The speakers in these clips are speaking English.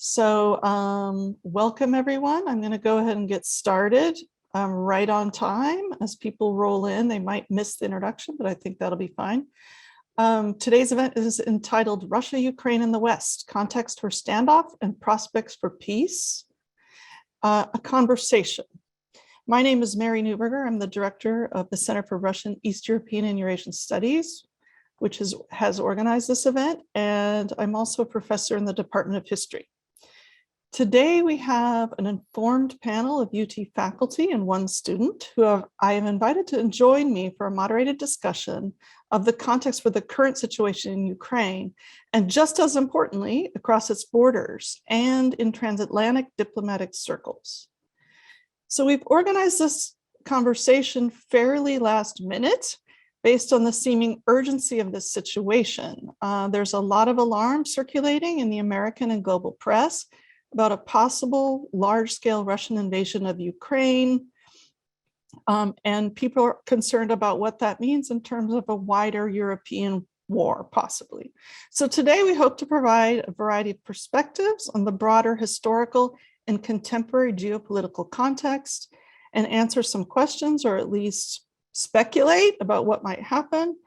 Welcome everyone. I'm going to go ahead and get started right on time. As people roll in, they might miss the introduction, but I think that'll be fine. Today's event is entitled Russia, Ukraine, and the West, Context for Standoff and Prospects for Peace, a Conversation. My name is Mary Neuburger. I'm the director of the Center for Russian, East European, and Eurasian Studies, which has organized this event, and I'm also a professor in the Department of History. Today, we have an informed panel of UT faculty and one student who I have invited to join me for a moderated discussion of the context for the current situation in Ukraine, and just as importantly, across its borders and in transatlantic diplomatic circles. So we've organized this conversation fairly last minute based on the seeming urgency of this situation. There's a lot of alarm circulating in the American and global press about a possible large-scale Russian invasion of Ukraine. And people are concerned about what that means in terms of a wider European war, possibly. So today we hope to provide a variety of perspectives on the broader historical and contemporary geopolitical context and answer some questions, or at least speculate about what might happen,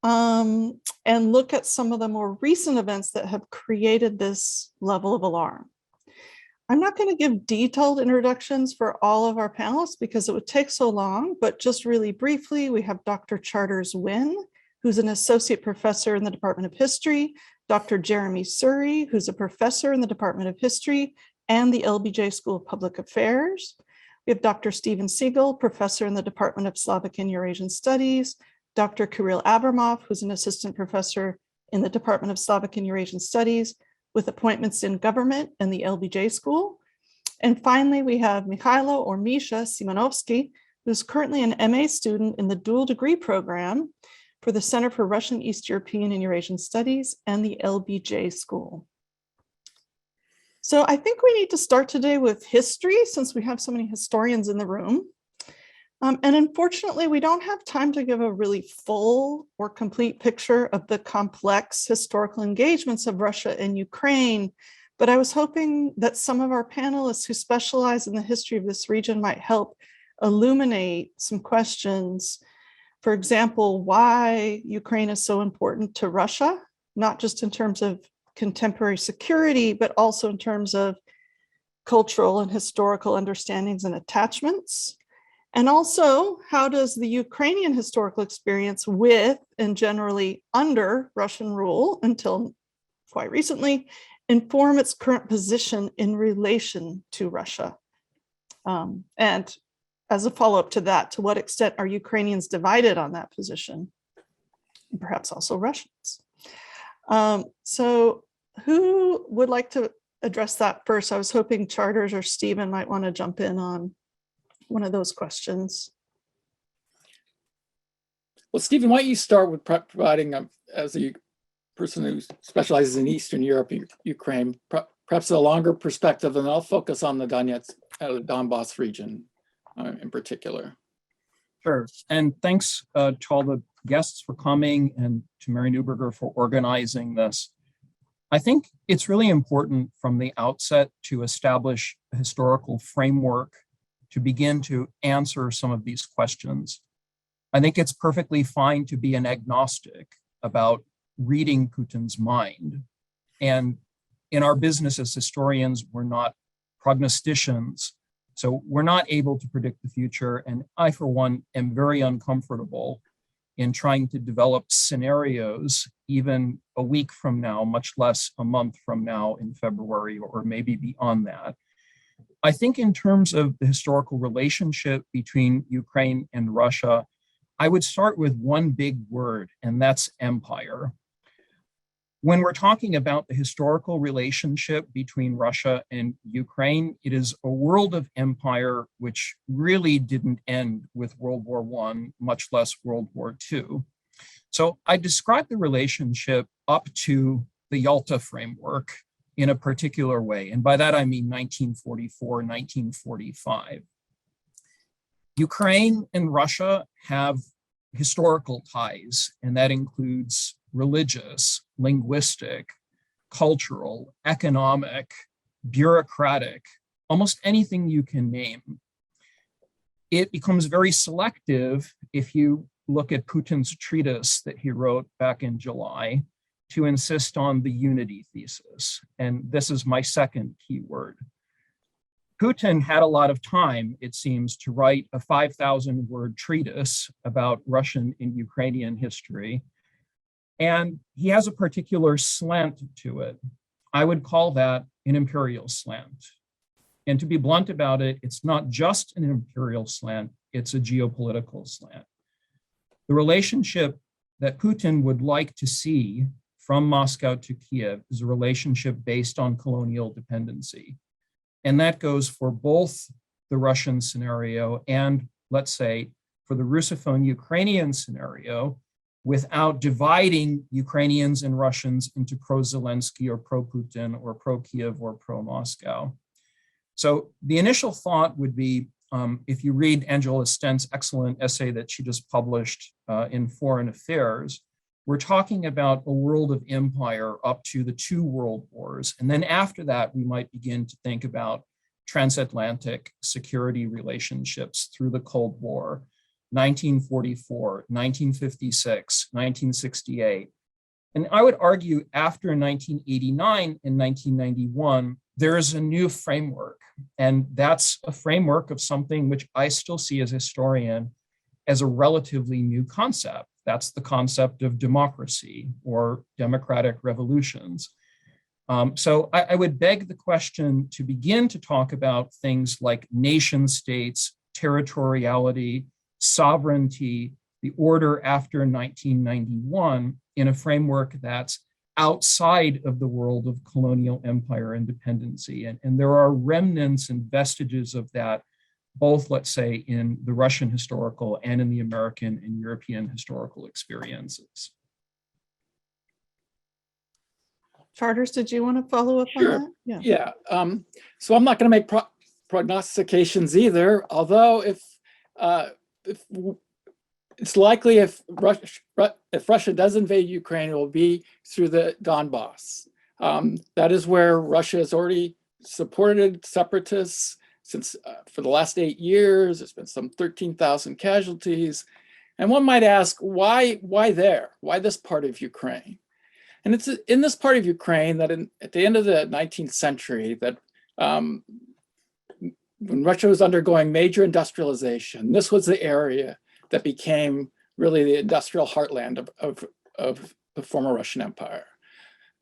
and look at some of the more recent events that have created this level of alarm. I'm not going to give detailed introductions for all of our panelists because it would take so long, but just really briefly, we have Dr. Charters Wynn, who's an associate professor in the Department of History, Dr. Jeremi Suri, who's a professor in the Department of History and the LBJ School of Public Affairs. We have Dr. Stephen Seegel, professor in the Department of Slavic and Eurasian Studies, Dr. Kiril Avramov, who's an assistant professor in the Department of Slavic and Eurasian Studies, with appointments in government and the LBJ School. And finally, we have Mykhaylo, or Misha Simanovskyy, who's currently an MA student in the dual degree program for the Center for Russian, East European, and Eurasian Studies and the LBJ School. So I think we need to start today with history, since we have so many historians in the room. And unfortunately, we don't have time to give a really full or complete picture of the complex historical engagements of Russia and Ukraine, but I was hoping that some of our panelists who specialize in the history of this region might help illuminate some questions. For example, why Ukraine is so important to Russia, not just in terms of contemporary security, but also in terms of cultural and historical understandings and attachments. And also, how does the Ukrainian historical experience with and generally under Russian rule until quite recently inform its current position in relation to Russia? And as a follow-up to that, to what extent are Ukrainians divided on that position? And perhaps also Russians. So who would like to address that first? I was hoping Charters or Stephen might want to jump in on one of those questions. Well, Stephen, why don't you start with providing, as a person who specializes in Eastern Europe, Ukraine, perhaps a longer perspective, and I'll focus on the Donetsk, the Donbass region in particular. Sure, and thanks to all the guests for coming and to Mary Neuburger for organizing this. I think it's really important from the outset to establish a historical framework to begin to answer some of these questions. I think it's perfectly fine to be an agnostic about reading Putin's mind. And in our business as historians, we're not prognosticians, so we're not able to predict the future. And I, for one, am very uncomfortable in trying to develop scenarios even a week from now, much less a month from now in February, or maybe beyond that. I think in terms of the historical relationship between Ukraine and Russia, I would start with one big word, and that's empire. When we're talking about the historical relationship between Russia and Ukraine, it is a world of empire which really didn't end with World War I, much less World War II. So I describe the relationship up to the Yalta framework in a particular way. And by that, I mean 1944, 1945. Ukraine and Russia have historical ties, and that includes religious, linguistic, cultural, economic, bureaucratic, almost anything you can name. It becomes very selective if you look at Putin's treatise that he wrote back in July to insist on the unity thesis. And this is my second key word. Putin had a lot of time, it seems, to write a 5,000-word treatise about Russian and Ukrainian history. And he has a particular slant to it. I would call that an imperial slant. And to be blunt about it, it's not just an imperial slant, it's a geopolitical slant. The relationship that Putin would like to see from Moscow to Kiev is a relationship based on colonial dependency. And that goes for both the Russian scenario and, let's say, for the Russophone Ukrainian scenario, without dividing Ukrainians and Russians into pro-Zelensky or pro-Putin or pro-Kiev or pro-Moscow. So the initial thought would be, if you read Angela Stent's excellent essay that she just published in Foreign Affairs, we're talking about a world of empire up to the two world wars. And then after that, we might begin to think about transatlantic security relationships through the Cold War, 1944, 1956, 1968. And I would argue after 1989 and 1991, there is a new framework. And that's a framework of something which I still see as a historian as a relatively new concept. That's the concept of democracy or democratic revolutions. So I would beg the question to begin to talk about things like nation states, territoriality, sovereignty, the order after 1991 in a framework that's outside of the world of colonial empire and dependency. And there are remnants and vestiges of that, both, let's say, in the Russian historical and in the American and European historical experiences. Charters, did you want to follow up Sure. on that? Yeah. So I'm not going to make prognostications either, although if it's likely if Russia does invade Ukraine, it will be through the Donbass. That is where Russia has already supported separatists since for the last 8 years. There's been some 13,000 casualties. And one might ask, why there? Why this part of Ukraine? And it's in this part of Ukraine that at the end of the 19th century, that when Russia was undergoing major industrialization, this was the area that became really the industrial heartland of the former Russian Empire.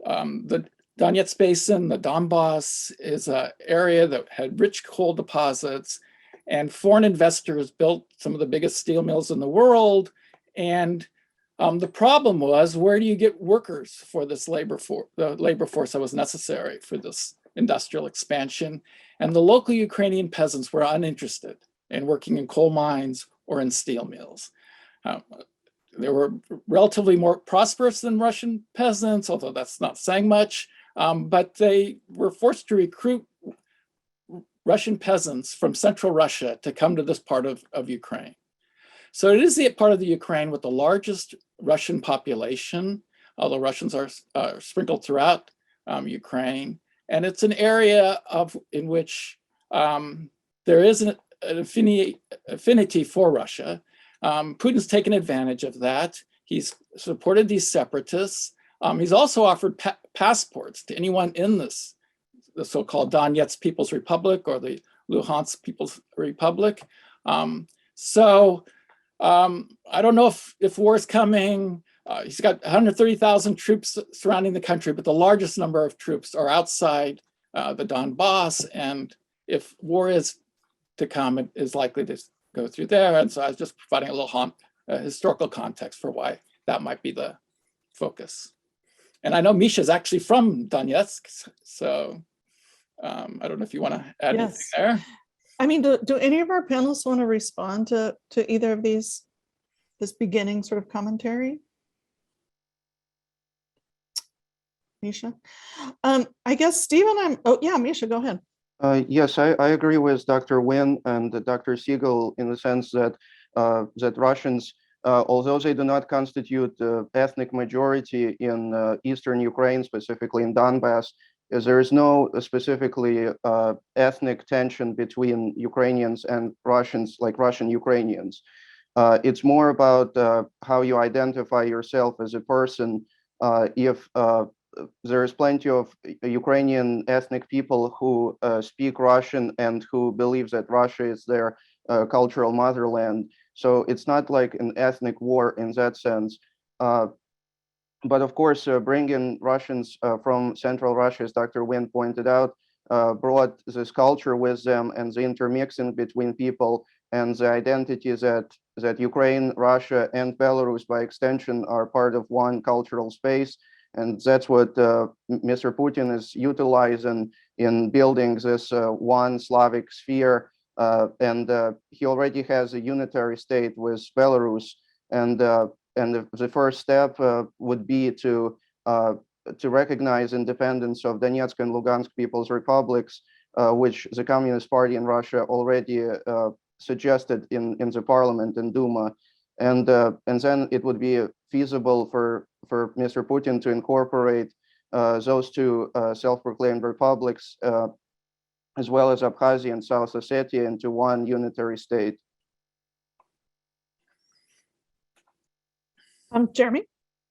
The Donetsk Basin, the Donbass, is an area that had rich coal deposits, and foreign investors built some of the biggest steel mills in the world. And the problem was, where do you get workers for this the labor force that was necessary for this industrial expansion? And the local Ukrainian peasants were uninterested in working in coal mines or in steel mills. They were relatively more prosperous than Russian peasants, although that's not saying much, but they were forced to recruit Russian peasants from central Russia to come to this part of Ukraine. So it is the part of the Ukraine with the largest Russian population, although Russians are sprinkled throughout Ukraine. And it's an area in which there is an affinity for Russia. Putin's taken advantage of that. He's supported these separatists. He's also offered passports to anyone in the so-called Donetsk People's Republic or the Luhansk People's Republic. I don't know if war is coming. He's got 130,000 troops surrounding the country, but the largest number of troops are outside the Donbass. And if war is to come, it is likely to go through there. And so I was just providing a little historical context for why that might be the focus. And I know Misha is actually from Donetsk, so I don't know if you want to add anything there. I mean, do any of our panelists want to respond to either of this beginning sort of commentary? Misha? I guess Stephen, Misha, go ahead. Yes, I agree with Dr. Wynn and Dr. Siegel in the sense that that Russians, although they do not constitute the ethnic majority in eastern Ukraine, specifically in Donbass, is there is no specifically ethnic tension between Ukrainians and Russians, like Russian Ukrainians. It's more about how you identify yourself as a person. If there is plenty of Ukrainian ethnic people who speak Russian and who believe that Russia is their cultural motherland. So it's not like an ethnic war in that sense. But of course, bringing Russians from Central Russia, as Dr. Wynn pointed out, brought this culture with them, and the intermixing between people and the identity that Ukraine, Russia, and Belarus, by extension, are part of one cultural space. And that's what Mr. Putin is utilizing in building this one Slavic sphere. And he already has a unitary state with Belarus. And the first step would be to recognize independence of Donetsk and Lugansk People's Republics, which the Communist Party in Russia already suggested in the parliament and Duma. And then it would be feasible for Mr. Putin to incorporate those two self-proclaimed republics, as well as Abkhazia and South Ossetia, into one unitary state. Jeremy?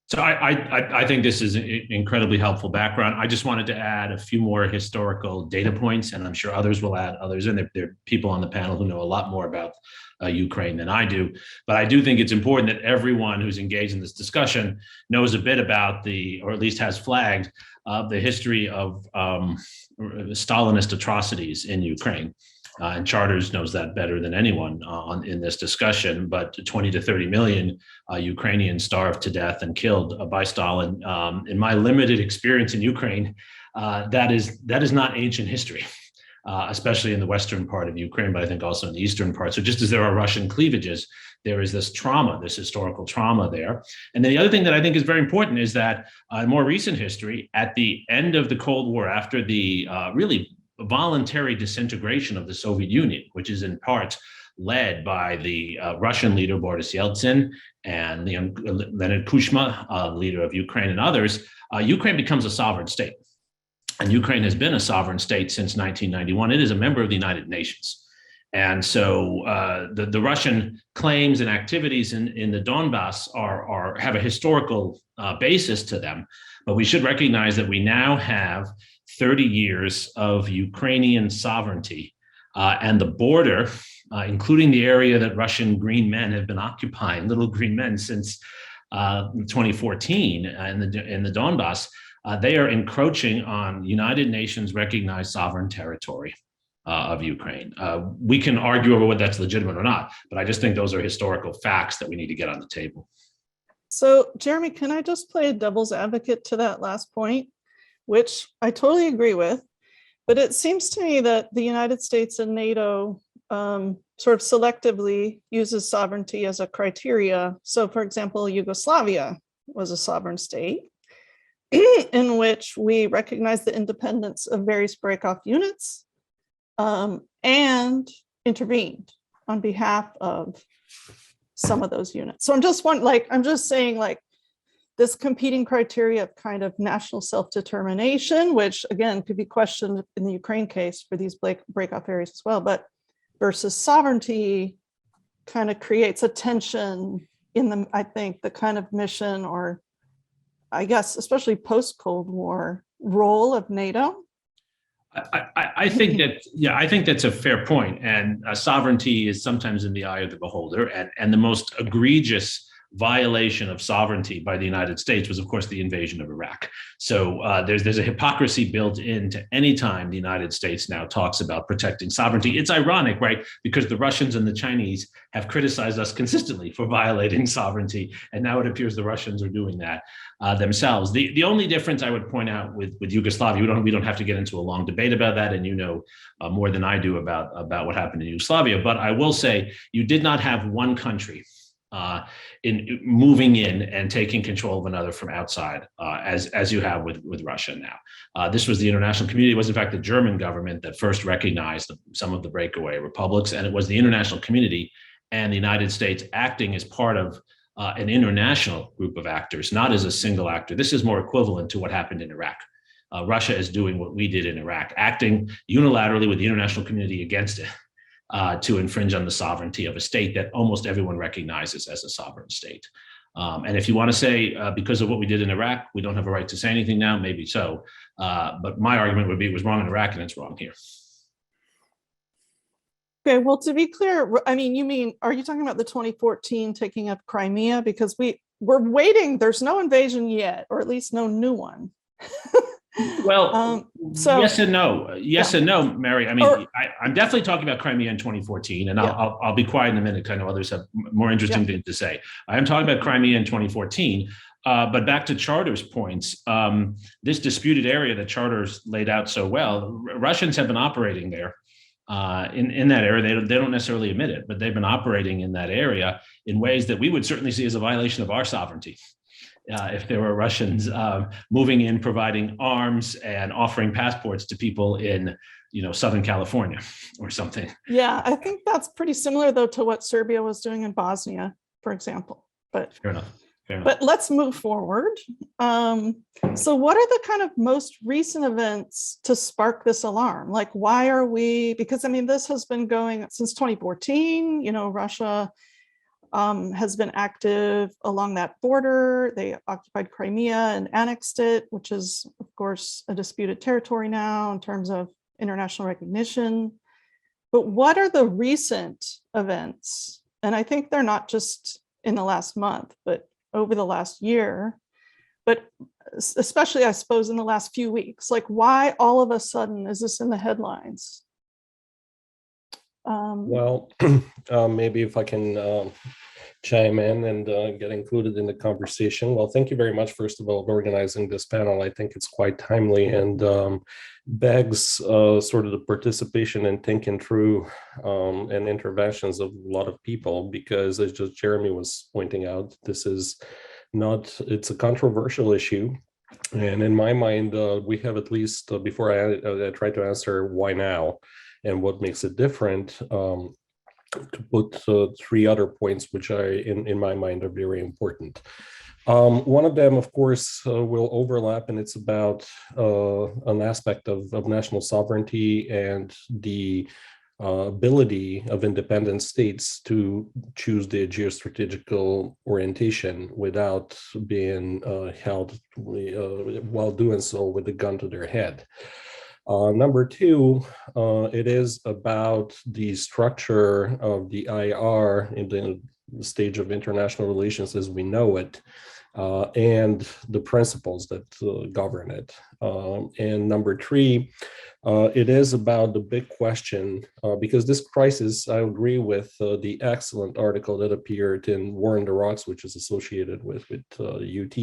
So I think this is an incredibly helpful background. I just wanted to add a few more historical data points, and I'm sure others will add others. And there are people on the panel who know a lot more about Ukraine than I do. But I do think it's important that everyone who's engaged in this discussion knows a bit about or at least has flagged the history of Stalinist atrocities in Ukraine. And Charters knows that better than anyone in this discussion, but 20 to 30 million Ukrainians starved to death and killed by Stalin. In my limited experience in Ukraine, that is not ancient history, especially in the western part of Ukraine, but I think also in the eastern part. So just as there are Russian cleavages, there is this trauma, this historical trauma there. And then the other thing that I think is very important is that in more recent history, at the end of the Cold War, after the really voluntary disintegration of the Soviet Union, which is in part led by the Russian leader Boris Yeltsin and Leonid Kuchma, leader of Ukraine, and others, Ukraine becomes a sovereign state. And Ukraine has been a sovereign state since 1991. It is a member of the United Nations. And so the Russian claims and activities in the Donbass have a historical basis to them. But we should recognize that we now have 30 years of Ukrainian sovereignty, and the border, including the area that Russian green men have been occupying, little green men, since 2014 in the Donbass, they are encroaching on United Nations recognized sovereign territory of Ukraine. We can argue over whether that's legitimate or not, but I just think those are historical facts that we need to get on the table. So Jeremy, can I just play devil's advocate to that last point, which I totally agree with, but it seems to me that the United States and NATO sort of selectively uses sovereignty as a criteria. So for example, Yugoslavia was a sovereign state in which we recognize the independence of various breakoff units and intervened on behalf of some of those units. So I'm just saying this competing criteria of kind of national self-determination, which again could be questioned in the Ukraine case for these breakoff areas as well, but versus sovereignty kind of creates a tension in I think the kind of mission, or I guess especially post-Cold War, role of NATO. I think that, I think that's a fair point. And sovereignty is sometimes in the eye of the beholder. And the most egregious violation of sovereignty by the United States was, of course, the invasion of Iraq. So there's a hypocrisy built into any time the United States now talks about protecting sovereignty. It's ironic, right? Because the Russians and the Chinese have criticized us consistently for violating sovereignty. And now it appears the Russians are doing that themselves. The only difference I would point out with Yugoslavia, we don't have to get into a long debate about that. And you know more than I do about what happened in Yugoslavia. But I will say you did not have one country in moving in and taking control of another from outside, as you have with Russia now. This was the international community. It was in fact the German government that first recognized some of the breakaway republics, and it was the international community and the United States acting as part of an international group of actors, not as a single actor. This is more equivalent to what happened in Iraq. Russia is doing what we did in Iraq, acting unilaterally with the international community against it to infringe on the sovereignty of a state that almost everyone recognizes as a sovereign state. And if you want to say because of what we did in Iraq, we don't have a right to say anything now, maybe so. But my argument would be it was wrong in Iraq and it's wrong here. Okay, well, to be clear, I mean, are you talking about the 2014 taking up Crimea? Because we're waiting, there's no invasion yet, or at least no new one. Well, so yes and no. Yes yeah. and no, Mary. I mean, I'm definitely talking about Crimea in 2014, and I'll be quiet in a minute because I know others have more interesting things to say. I am talking about Crimea in 2014, but back to Charter's points, this disputed area that Charter's laid out so well, Russians have been operating there in that area. They don't necessarily admit it, but they've been operating in that area in ways that we would certainly see as a violation of our sovereignty. If there were Russians moving in, providing arms and offering passports to people in, Southern California or something. Yeah, I think that's pretty similar though to what Serbia was doing in Bosnia, for example. But fair enough. But let's move forward. So what are the kind of most recent events to spark this alarm? Like, why are we, because I mean, this has been going since 2014, Russia has been active along that border. They occupied Crimea and annexed it, which is, of course, a disputed territory now in terms of international recognition. But what are the recent events? And I think they're not just in the last month, but over the last year, but especially, I suppose, in the last few weeks. Like, why all of a sudden is this in the headlines? Well, maybe if I can chime in and get included in the conversation. Well, thank you very much, first of all, for organizing this panel. I think it's quite timely and begs sort of the participation and thinking through and interventions of a lot of people, because as just Jeremi was pointing out, this is not, it's a controversial issue. And in my mind, we have at least, before I try to answer why now and what makes it different, to put three other points, which are in my mind are very important. One of them, of course, will overlap, and it's about an aspect of national sovereignty and the ability of independent states to choose their geostrategical orientation without being held while doing so with a gun to their head. Number two, it is about the structure of the IR in the stage of international relations as we know it, and the principles that govern it. And number three, it is about the big question, because this crisis, I agree with the excellent article that appeared in War on the Rocks, which is associated with UT,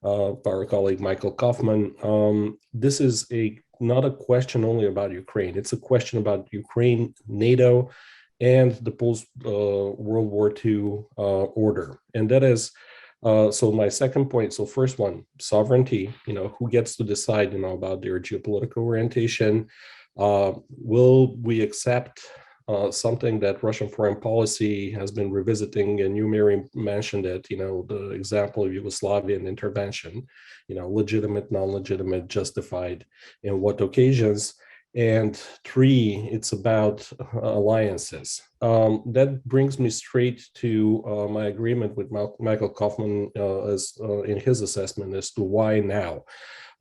by our colleague Michael Kaufman. This is not a question only about Ukraine. It's a question about Ukraine, NATO, and the post-World War II order. And that is, so my second point, so first one, sovereignty, who gets to decide, about their geopolitical orientation? Will we accept something that Russian foreign policy has been revisiting, and you, Mary, mentioned it, the example of Yugoslavian intervention, legitimate, non-legitimate, justified, in what occasions? And three, it's about alliances. That brings me straight to my agreement with Michael Kaufman as in his assessment as to why now.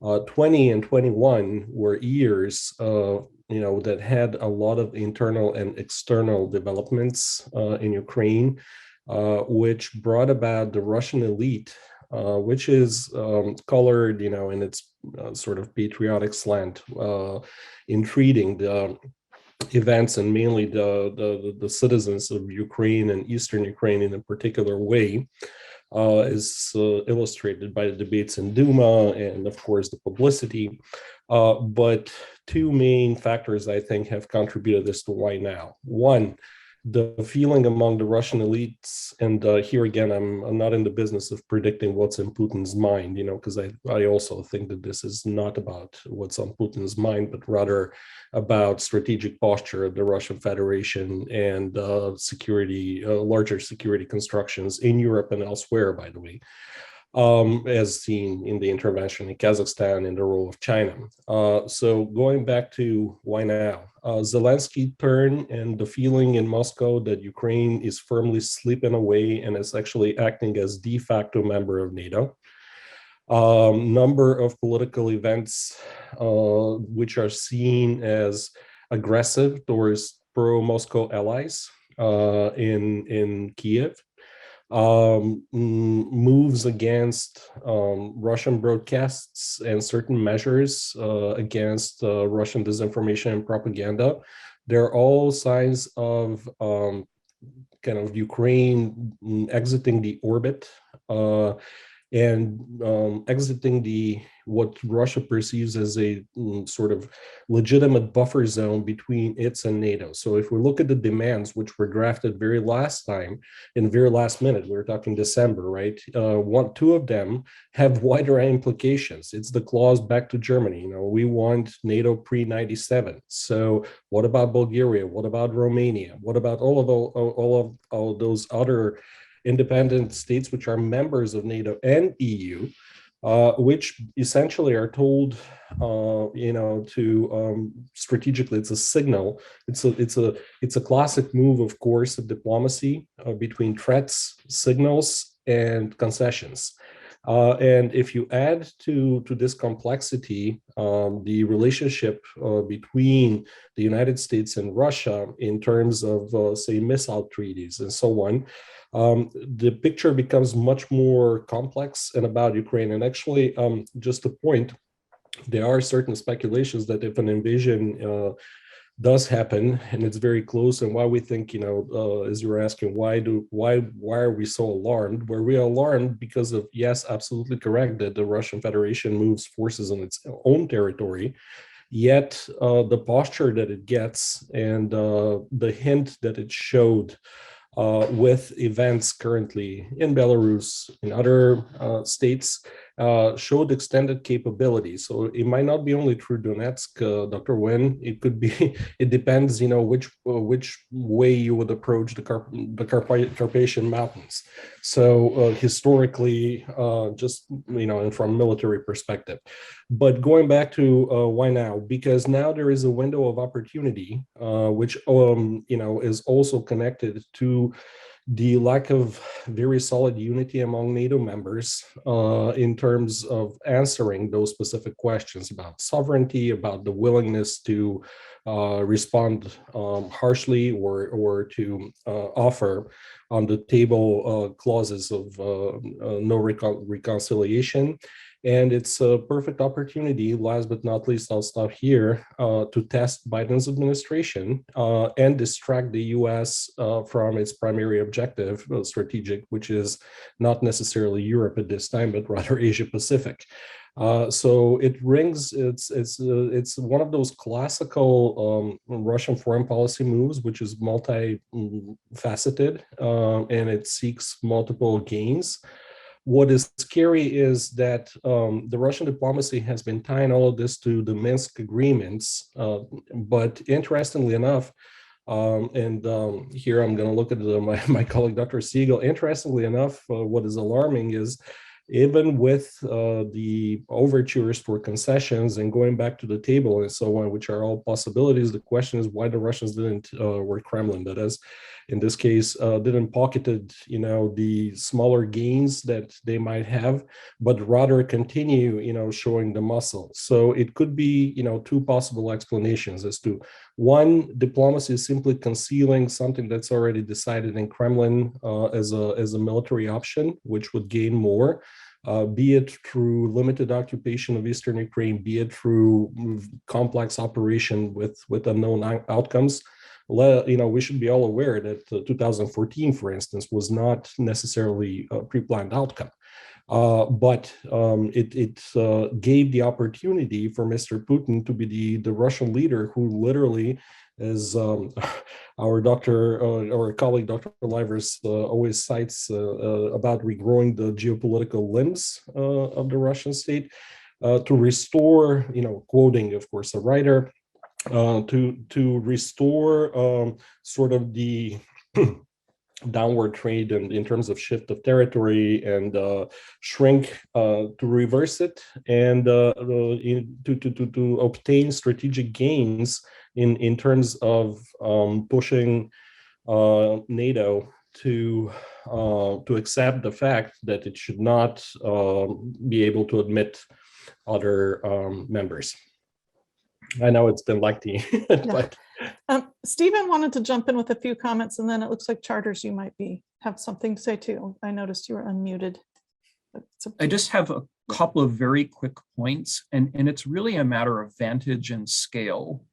20 and 21 were years that had a lot of internal and external developments in Ukraine, which brought about the Russian elite, which is colored, in its sort of patriotic slant, in treating the events and mainly the citizens of Ukraine and Eastern Ukraine in a particular way, is illustrated by the debates in Duma and, of course, the publicity. But two main factors, I think, have contributed as to why now. One, the feeling among the Russian elites, and here again, I'm not in the business of predicting what's in Putin's mind, because I also think that this is not about what's on Putin's mind, but rather about strategic posture of the Russian Federation and larger security constructions in Europe and elsewhere, by the way. as seen in the intervention in Kazakhstan and the role of China. So going back to why now, Zelensky turn and the feeling in Moscow that Ukraine is firmly slipping away and is actually acting as de facto member of NATO. Number of political events which are seen as aggressive towards pro-Moscow allies in Kiev. Moves against Russian broadcasts and certain measures against Russian disinformation and propaganda. They're all signs of kind of Ukraine exiting the orbit and exiting what Russia perceives as a sort of legitimate buffer zone between its and NATO. So if we look at the demands, which were drafted very last time, in very last minute, we were talking December, right? Two of them have wider implications. It's the clause back to Germany. We want NATO pre-97. So what about Bulgaria? What about Romania? What about all of those other independent states which are members of NATO and EU, which essentially are told, to strategically, it's a signal. It's a classic move, of course, of diplomacy between threats, signals, and concessions. And if you add to this complexity the relationship between the United States and Russia in terms of, say, missile treaties and so on, the picture becomes much more complex and about Ukraine. And actually, just a point, there are certain speculations that if an invasion does happen and it's very close, and why we think, as you're asking, why are we so alarmed? Were we alarmed because of, yes, absolutely correct, that the Russian Federation moves forces on its own territory, yet the posture that it gets and the hint that it showed with events currently in Belarus, in other states, showed extended capability. So it might not be only through Donetsk, Dr. Wynn. It could be. It depends, which way you would approach the Carpathian Mountains. So historically, just and from a military perspective. But going back to why now? Because now there is a window of opportunity, which is also connected to the lack of very solid unity among NATO members in terms of answering those specific questions about sovereignty, about the willingness to respond harshly or to offer on the table clauses of no reconciliation. And it's a perfect opportunity, last but not least, I'll stop here, to test Biden's administration and distract the US from its primary objective, strategic, which is not necessarily Europe at this time, but rather Asia Pacific. So it rings, it's one of those classical Russian foreign policy moves, which is multifaceted and it seeks multiple gains. What is scary is that the Russian diplomacy has been tying all of this to the Minsk agreements. But interestingly enough, here I'm going to look at my colleague, Dr. Seegel. Interestingly enough, what is alarming is even with the overtures for concessions and going back to the table and so on, which are all possibilities, the question is why the Russians didn't, or Kremlin, that is, in this case, didn't pocketed, the smaller gains that they might have, but rather continue, showing the muscle. So it could be, two possible explanations as to one, diplomacy is simply concealing something that's already decided in Kremlin as a military option, which would gain more. Be it through limited occupation of Eastern Ukraine, be it through complex operation with unknown outcomes. We should be all aware that 2014, for instance, was not necessarily a pre-planned outcome. But it gave the opportunity for Mr. Putin to be the Russian leader who literally, as our colleague, Dr. Livers, always cites about regrowing the geopolitical limbs of the Russian state, to restore, quoting, of course, a writer, to restore sort of the downward trade and in terms of shift of territory and shrink to reverse it and to obtain strategic gains in terms of pushing NATO to accept the fact that it should not be able to admit other members. I know it's been lengthy, but Stephen wanted to jump in with a few comments, and then it looks like Charters, you might have something to say too. I noticed you were unmuted. I just have a couple of very quick points, and it's really a matter of vantage and scale.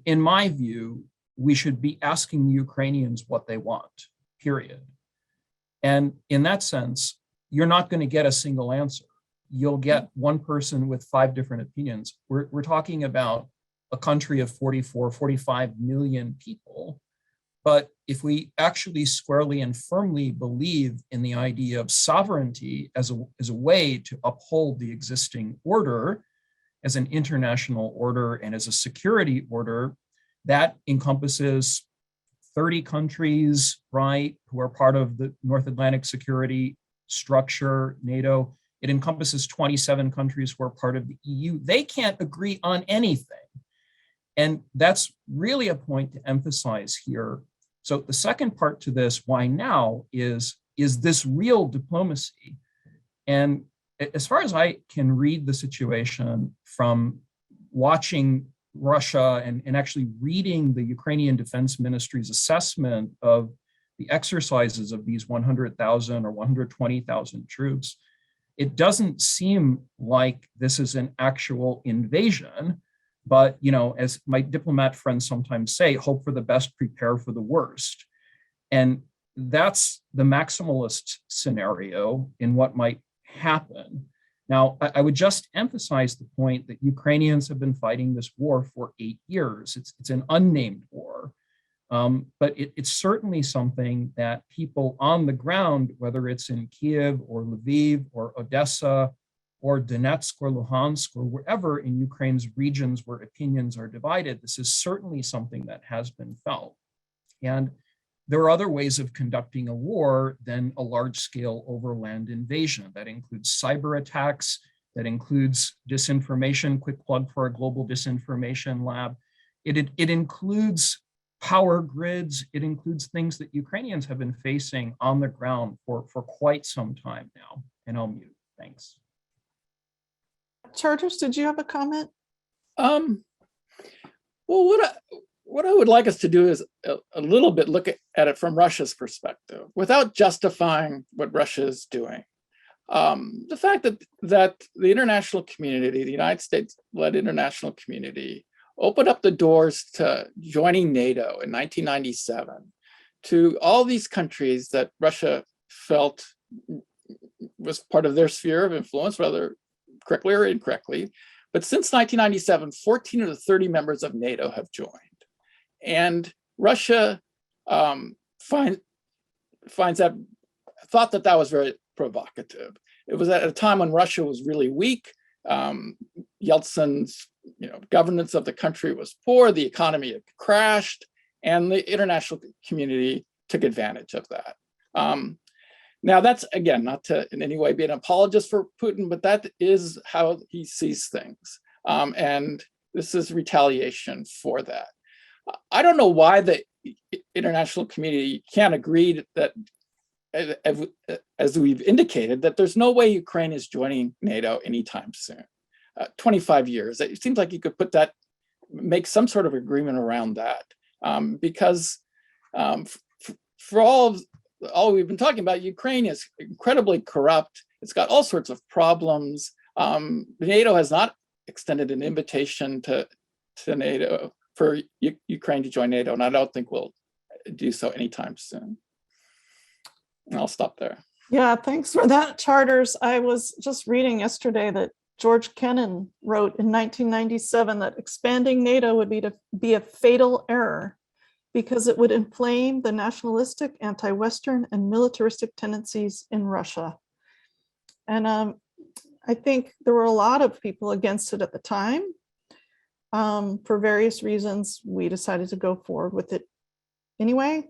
In my view, we should be asking the Ukrainians what they want, period. And in that sense, you're not going to get a single answer. You'll get one person with 5 different opinions. We're talking about a country of 44, 45 million people. But if we actually squarely and firmly believe in the idea of sovereignty as a way to uphold the existing order, as an international order and as a security order, that encompasses 30 countries, right, who are part of the North Atlantic security structure, NATO. It encompasses 27 countries who are part of the EU. They can't agree on anything. And that's really a point to emphasize here. So the second part to this, why now, is this real diplomacy? And as far as I can read the situation from watching Russia and actually reading the Ukrainian Defense Ministry's assessment of the exercises of these 100,000 or 120,000 troops, it doesn't seem like this is an actual invasion, but, you know, as my diplomat friends sometimes say, hope for the best, prepare for the worst. And that's the maximalist scenario in what might happen. Now, I would just emphasize the point that Ukrainians have been fighting this war for 8 years. It's an unnamed war. But it's certainly something that people on the ground, whether it's in Kiev or Lviv or Odessa or Donetsk or Luhansk or wherever in Ukraine's regions where opinions are divided, this is certainly something that has been felt. And there are other ways of conducting a war than a large-scale overland invasion. That includes cyber attacks, that includes disinformation, quick plug for a global disinformation lab. It includes power grids, it includes things that Ukrainians have been facing on the ground for quite some time now. And I'll mute, thanks. Charters, did you have a comment? Well, what I would like us to do is a little bit look at it from Russia's perspective, without justifying what Russia is doing. The fact that the international community, the United States-led international community, opened up the doors to joining NATO in 1997 to all these countries that Russia felt was part of their sphere of influence, whether correctly or incorrectly. But since 1997, 14 of the 30 members of NATO have joined. And Russia thought that was very provocative. It was at a time when Russia was really weak. Yeltsin's governance of the country was poor, the economy had crashed, and the international community took advantage of that. Now that's, again, not to in any way be an apologist for Putin, but that is how he sees things. And this is retaliation for that. I don't know why the international community can't agree that, as we've indicated, that there's no way Ukraine is joining NATO anytime soon. 25 years, it seems like you could make some sort of agreement around that, because for all we've been talking about, Ukraine is incredibly corrupt. It's got all sorts of problems. NATO has not extended an invitation to NATO for Ukraine to join NATO, and I don't think we'll do so anytime soon. And I'll stop there. Yeah, thanks for that, Charters. I was just reading yesterday that George Kennan wrote in 1997 that expanding NATO would be a fatal error because it would inflame the nationalistic, anti-Western, and militaristic tendencies in Russia. And I think there were a lot of people against it at the time. For various reasons, we decided to go forward with it anyway.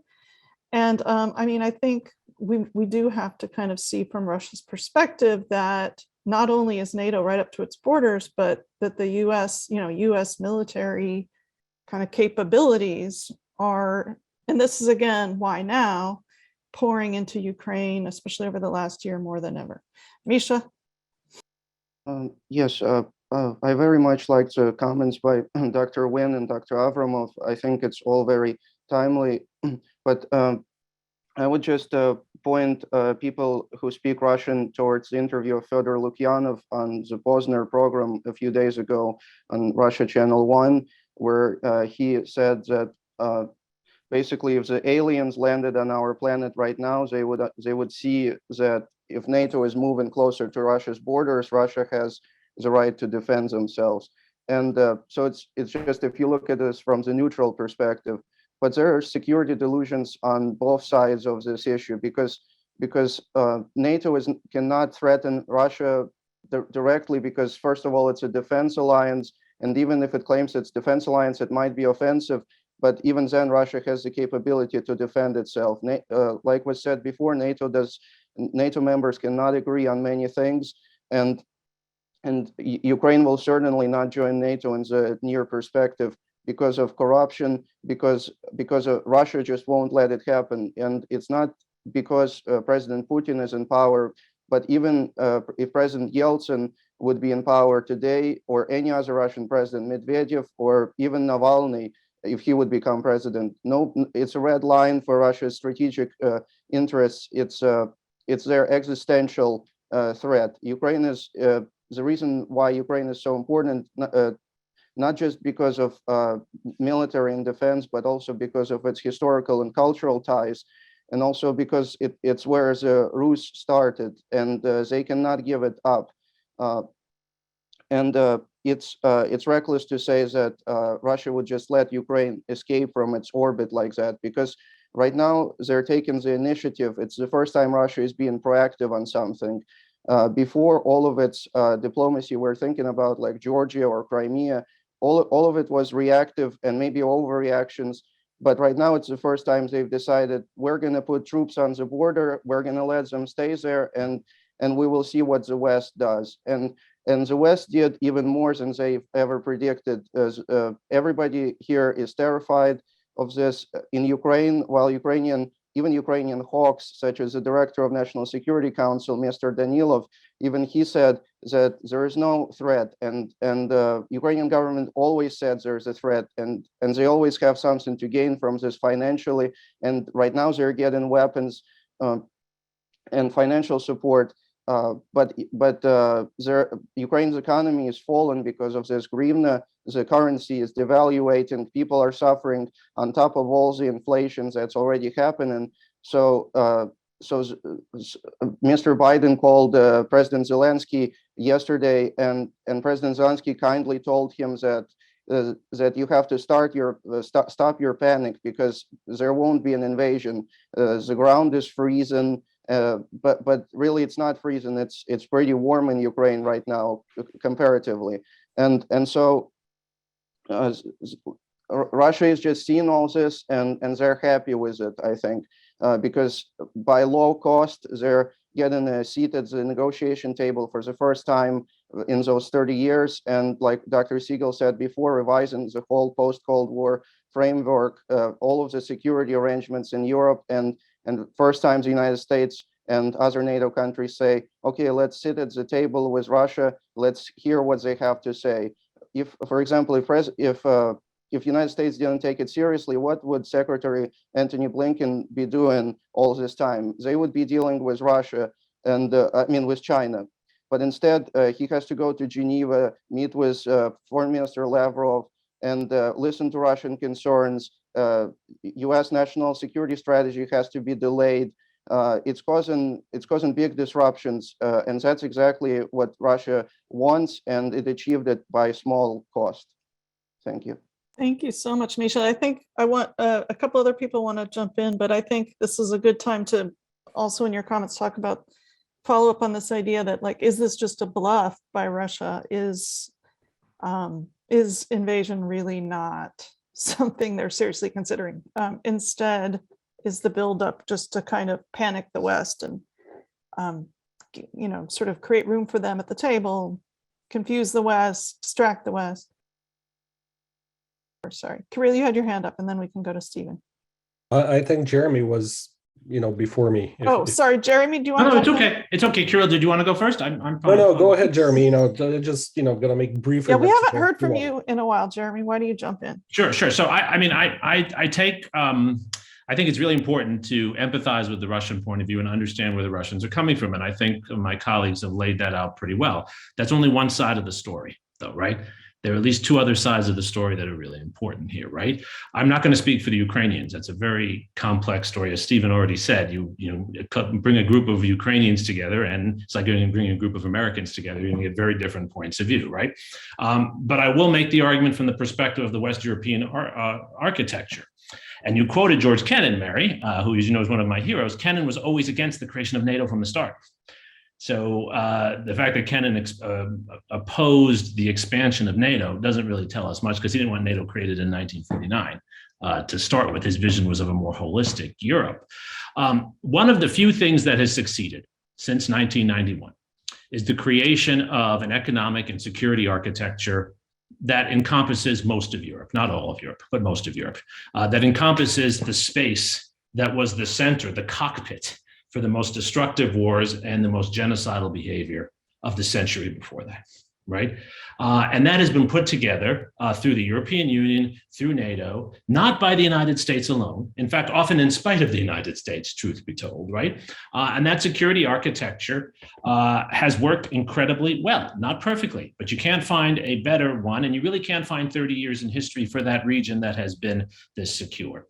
And I mean, I think we do have to kind of see from Russia's perspective that not only is NATO right up to its borders, but that the US, US military kind of capabilities are, and this is again, why now, pouring into Ukraine, especially over the last year more than ever. Misha? Yes, I very much like the comments by Dr. Wynn and Dr. Avramov. I think it's all very timely, but I would just point people who speak Russian towards the interview of Fyodor Lukyanov on the Posner program a few days ago on Russia Channel 1, where he said that basically if the aliens landed on our planet right now, they would see that if NATO is moving closer to Russia's borders, Russia has the right to defend themselves. And so it's just, if you look at this from the neutral perspective, but there are security delusions on both sides of this issue because NATO cannot threaten Russia directly because, first of all, it's a defense alliance, and even if it claims it's defense alliance, it might be offensive. But even then, Russia has the capability to defend itself. Like was said before, NATO members cannot agree on many things, and Ukraine will certainly not join NATO in the near perspective because of corruption, because Russia just won't let it happen. And it's not because President Putin is in power, but even if President Yeltsin would be in power today, or any other Russian president, Medvedev, or even Navalny, if he would become president, no, it's a red line for Russia's strategic interests. It's their existential threat. Ukraine is the reason why Ukraine is so important, not just because of military and defense, but also because of its historical and cultural ties, and also because it's where the Rus started, and they cannot give it up. It's reckless to say that Russia would just let Ukraine escape from its orbit like that, because right now they're taking the initiative. It's the first time Russia is being proactive on something. Before all of its diplomacy, we're thinking about like Georgia or Crimea. All of it was reactive and maybe overreactions. But right now, it's the first time they've decided we're going to put troops on the border. We're going to let them stay there, and we will see what the West does. And the West did even more than they've ever predicted. As everybody here is terrified of this in Ukraine, while even Ukrainian hawks, such as the director of National Security Council, Mr. Danilov, even he said that there is no threat, and Ukrainian government always said there's a threat, and they always have something to gain from this financially, and right now they're getting weapons and financial support, but Ukraine's economy is fallen because of this hryvnia. The currency is devaluating. People are suffering on top of all the inflation that's already happening. So Mr. Biden called President Zelensky yesterday, and President Zelensky kindly told him that you have to stop your panic, because there won't be an invasion. The ground is freezing, but really it's not freezing. It's pretty warm in Ukraine right now comparatively, and so Russia is just seeing all this, and they're happy with it, I think, because by low cost, they're getting a seat at the negotiation table for the first time in those 30 years. And like Dr. Seegel said before, revising the whole post-Cold War framework, all of the security arrangements in Europe, and first time the United States and other NATO countries say, okay, let's sit at the table with Russia, let's hear what they have to say. If, for example, if United States didn't take it seriously, what would Secretary Antony Blinken be doing all this time? They would be dealing with Russia and with China. But instead, he has to go to Geneva, meet with Foreign Minister Lavrov, and listen to Russian concerns. U.S. national security strategy has to be delayed. It's causing big disruptions, and that's exactly what Russia wants, and it achieved it by small cost. Thank you. Thank you so much, Misha. I think I want a couple other people want to jump in, but I think this is a good time to also in your comments talk about, follow up on this idea that, like, is this just a bluff by Russia? Is invasion really not something they're seriously considering? Instead, is the buildup just to kind of panic the West and, sort of create room for them at the table, confuse the West, distract the West. Sorry, Kiril, you had your hand up, and then we can go to Stephen. I think Jeremi was, before me. Sorry, Jeremi, do you want to? No, it's okay. It's okay. Kiril, did you want to go first? I'm fine. No, go ahead, Jeremi. Just gonna make brief. Yeah, we remarks haven't about heard from one. you in a while, Jeremi. Why do you jump in? Sure. So I take I think it's really important to empathize with the Russian point of view and understand where the Russians are coming from. And I think my colleagues have laid that out pretty well. That's only one side of the story, though, right? There are at least two other sides of the story that are really important here, right? I'm not going to speak for the Ukrainians. That's a very complex story. As Stephen already said, you bring a group of Ukrainians together, and it's like bringing a group of Americans together. You're going to get very different points of view, right? But I will make the argument from the perspective of the West European architecture. And you quoted George Kennan, Mary, who, as you know, is one of my heroes. Kennan was always against the creation of NATO from the start. So the fact that Kennan opposed the expansion of NATO doesn't really tell us much, because he didn't want NATO created in 1949 to start with. His vision was of a more holistic Europe. One of the few things that has succeeded since 1991 is the creation of an economic and security architecture that encompasses most of Europe, not all of Europe, but most of Europe, that encompasses the space that was the center, the cockpit for the most destructive wars and the most genocidal behavior of the century before that, right? And that has been put together through the European Union, through NATO, not by the United States alone. In fact, often in spite of the United States, truth be told, right? And that security architecture has worked incredibly well, not perfectly, but you can't find a better one, and you really can't find 30 years in history for that region that has been this secure.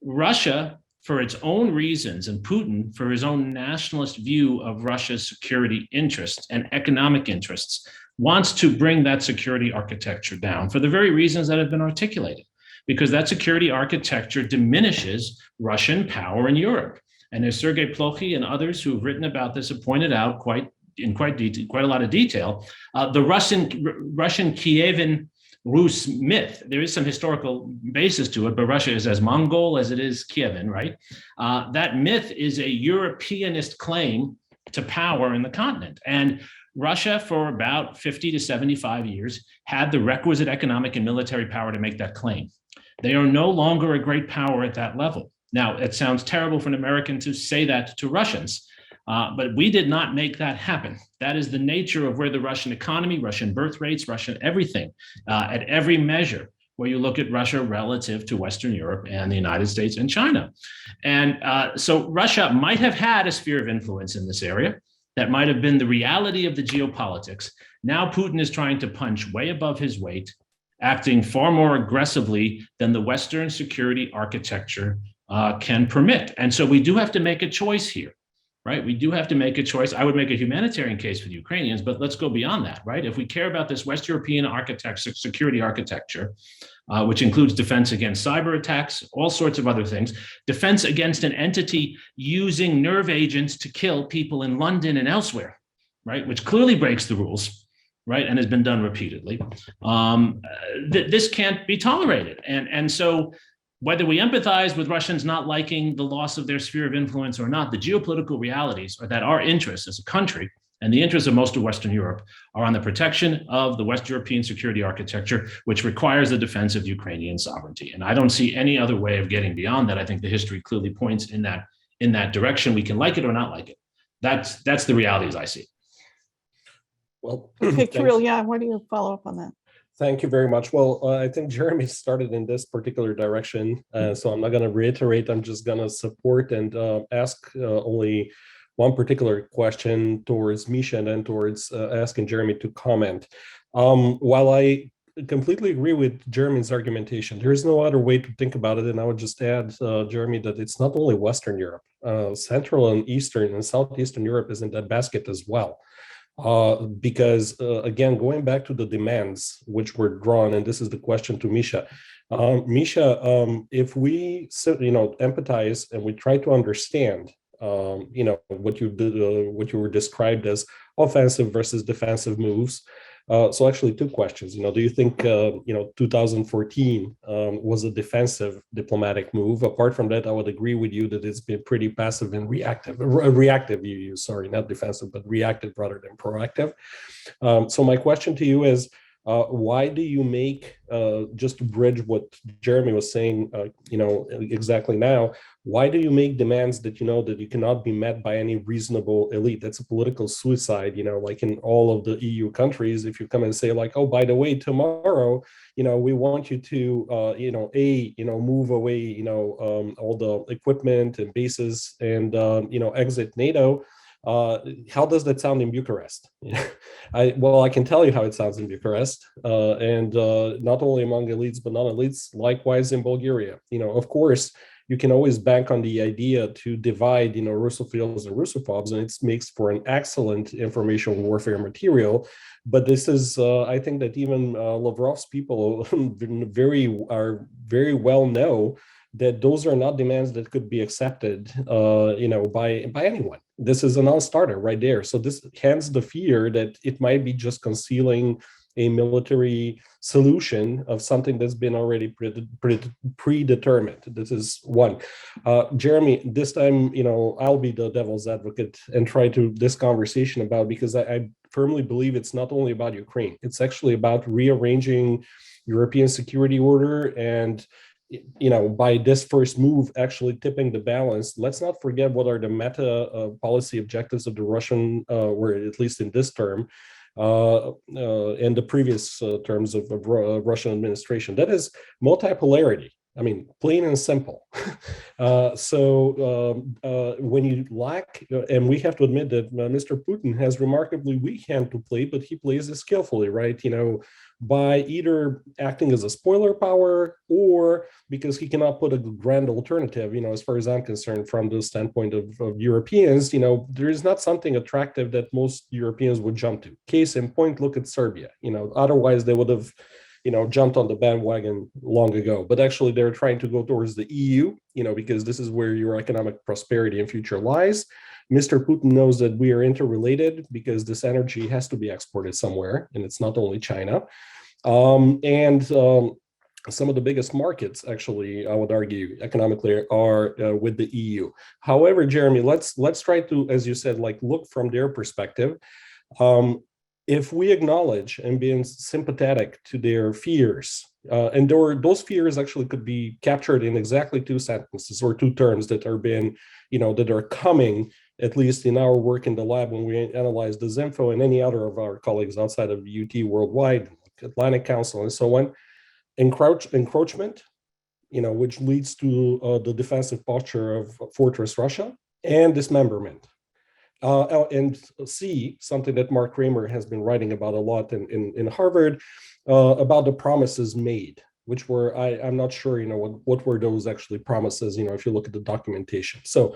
Russia, for its own reasons, and Putin, for his own nationalist view of Russia's security interests and economic interests, wants to bring that security architecture down for the very reasons that have been articulated, because that security architecture diminishes Russian power in Europe. And as Sergei Plokhy and others who have written about this have pointed out quite a lot of detail, the Russian Kievan Rus myth, there is some historical basis to it, but Russia is as Mongol as it is Kievan, right? That myth is a Europeanist claim to power in the continent. And Russia, for about 50 to 75 years, had the requisite economic and military power to make that claim. They are no longer a great power at that level. Now, it sounds terrible for an American to say that to Russians, but we did not make that happen. That is the nature of where the Russian economy, Russian birth rates, Russian everything, at every measure, where you look at Russia relative to Western Europe and the United States and China. And so Russia might have had a sphere of influence in this area. That might have been the reality of the geopolitics. Now Putin is trying to punch way above his weight, acting far more aggressively than the Western security architecture can permit. And so we do have to make a choice here, right? We do have to make a choice. I would make a humanitarian case for the Ukrainians, but let's go beyond that, right? If we care about this West European architecture, security architecture, which includes defense against cyber attacks, all sorts of other things, defense against an entity using nerve agents to kill people in London and elsewhere, right? Which clearly breaks the rules, right? And has been done repeatedly. This can't be tolerated. And so whether we empathize with Russians not liking the loss of their sphere of influence or not, the geopolitical realities are that our interests as a country and the interests of most of Western Europe are on the protection of the West European security architecture, which requires the defense of Ukrainian sovereignty. And I don't see any other way of getting beyond that. I think the history clearly points in that direction. We can like it or not like it. That's the reality as I see it. Well, Okay, Kiril, yeah, why do you follow up on that? thank you very much. Well, I think Jeremi started in this particular direction, so I'm not going to reiterate. I'm just going to support and ask only one particular question towards Misha and then towards asking Jeremi to comment. While I completely agree with Jeremi's argumentation, there is no other way to think about it. And I would just add, Jeremi, that it's not only Western Europe, Central and Eastern and Southeastern Europe is in that basket as well. Because again, going back to the demands which were drawn, and this is the question to Misha. Misha, if we empathize and we try to understand, what you were described as offensive versus defensive moves, So actually, two questions. Do you think 2014 was a defensive diplomatic move? Apart from that, I would agree with you that it's been pretty passive and reactive. Reactive, you use, sorry, not defensive, but reactive rather than proactive. So my question to you is, why do you make, just to bridge what Jeremi was saying, exactly now, why do you make demands that that you cannot be met by any reasonable elite? That's a political suicide, like in all of the EU countries. If you come and say like, oh, by the way, tomorrow, we want you to, move away, all the equipment and bases and, exit NATO. How does that sound in Bucharest? I can tell you how it sounds in Bucharest, and not only among elites, but non-elites, likewise in Bulgaria. Of course, you can always bank on the idea to divide, Russophiles and Russophobes, and it makes for an excellent information warfare material. But this is, I think that even Lavrov's people are very well know that those are not demands that could be accepted, by anyone. This is a non-starter right there. So this hence the fear that it might be just concealing a military solution of something that's been already predetermined. This is one. Jeremi, this time, I'll be the devil's advocate and try to this conversation about, because I firmly believe it's not only about Ukraine, it's actually about rearranging European security order and by this first move, actually tipping the balance. Let's not forget what are the meta policy objectives of the Russian, or at least in this term, and the previous terms of Russian administration. That is multipolarity. I mean, plain and simple. So when you lack, and we have to admit that Mr. Putin has remarkably weak hand to play, but he plays it skillfully, right? By either acting as a spoiler power or because he cannot put a grand alternative, as far as I'm concerned, from the standpoint of Europeans, there is not something attractive that most Europeans would jump to. Case in point, look at Serbia. Otherwise they would have jumped on the bandwagon long ago, but actually they're trying to go towards the EU, because this is where your economic prosperity and future lies. Mr. Putin knows that we are interrelated because this energy has to be exported somewhere, and it's not only China. Some of the biggest markets, actually, I would argue, economically, are with the EU. However, Jeremi, let's try to, as you said, look from their perspective. If we acknowledge and being sympathetic to their fears, and those fears actually could be captured in exactly two sentences or two terms that are being, that are coming, at least in our work in the lab when we analyze the Zinfo and any other of our colleagues outside of UT worldwide, Atlantic Council and so on, encroachment, which leads to the defensive posture of Fortress Russia, and dismemberment. And C, something that Mark Kramer has been writing about a lot in Harvard, about the promises made, which were, I'm not sure, what were those actually promises, if you look at the documentation. So,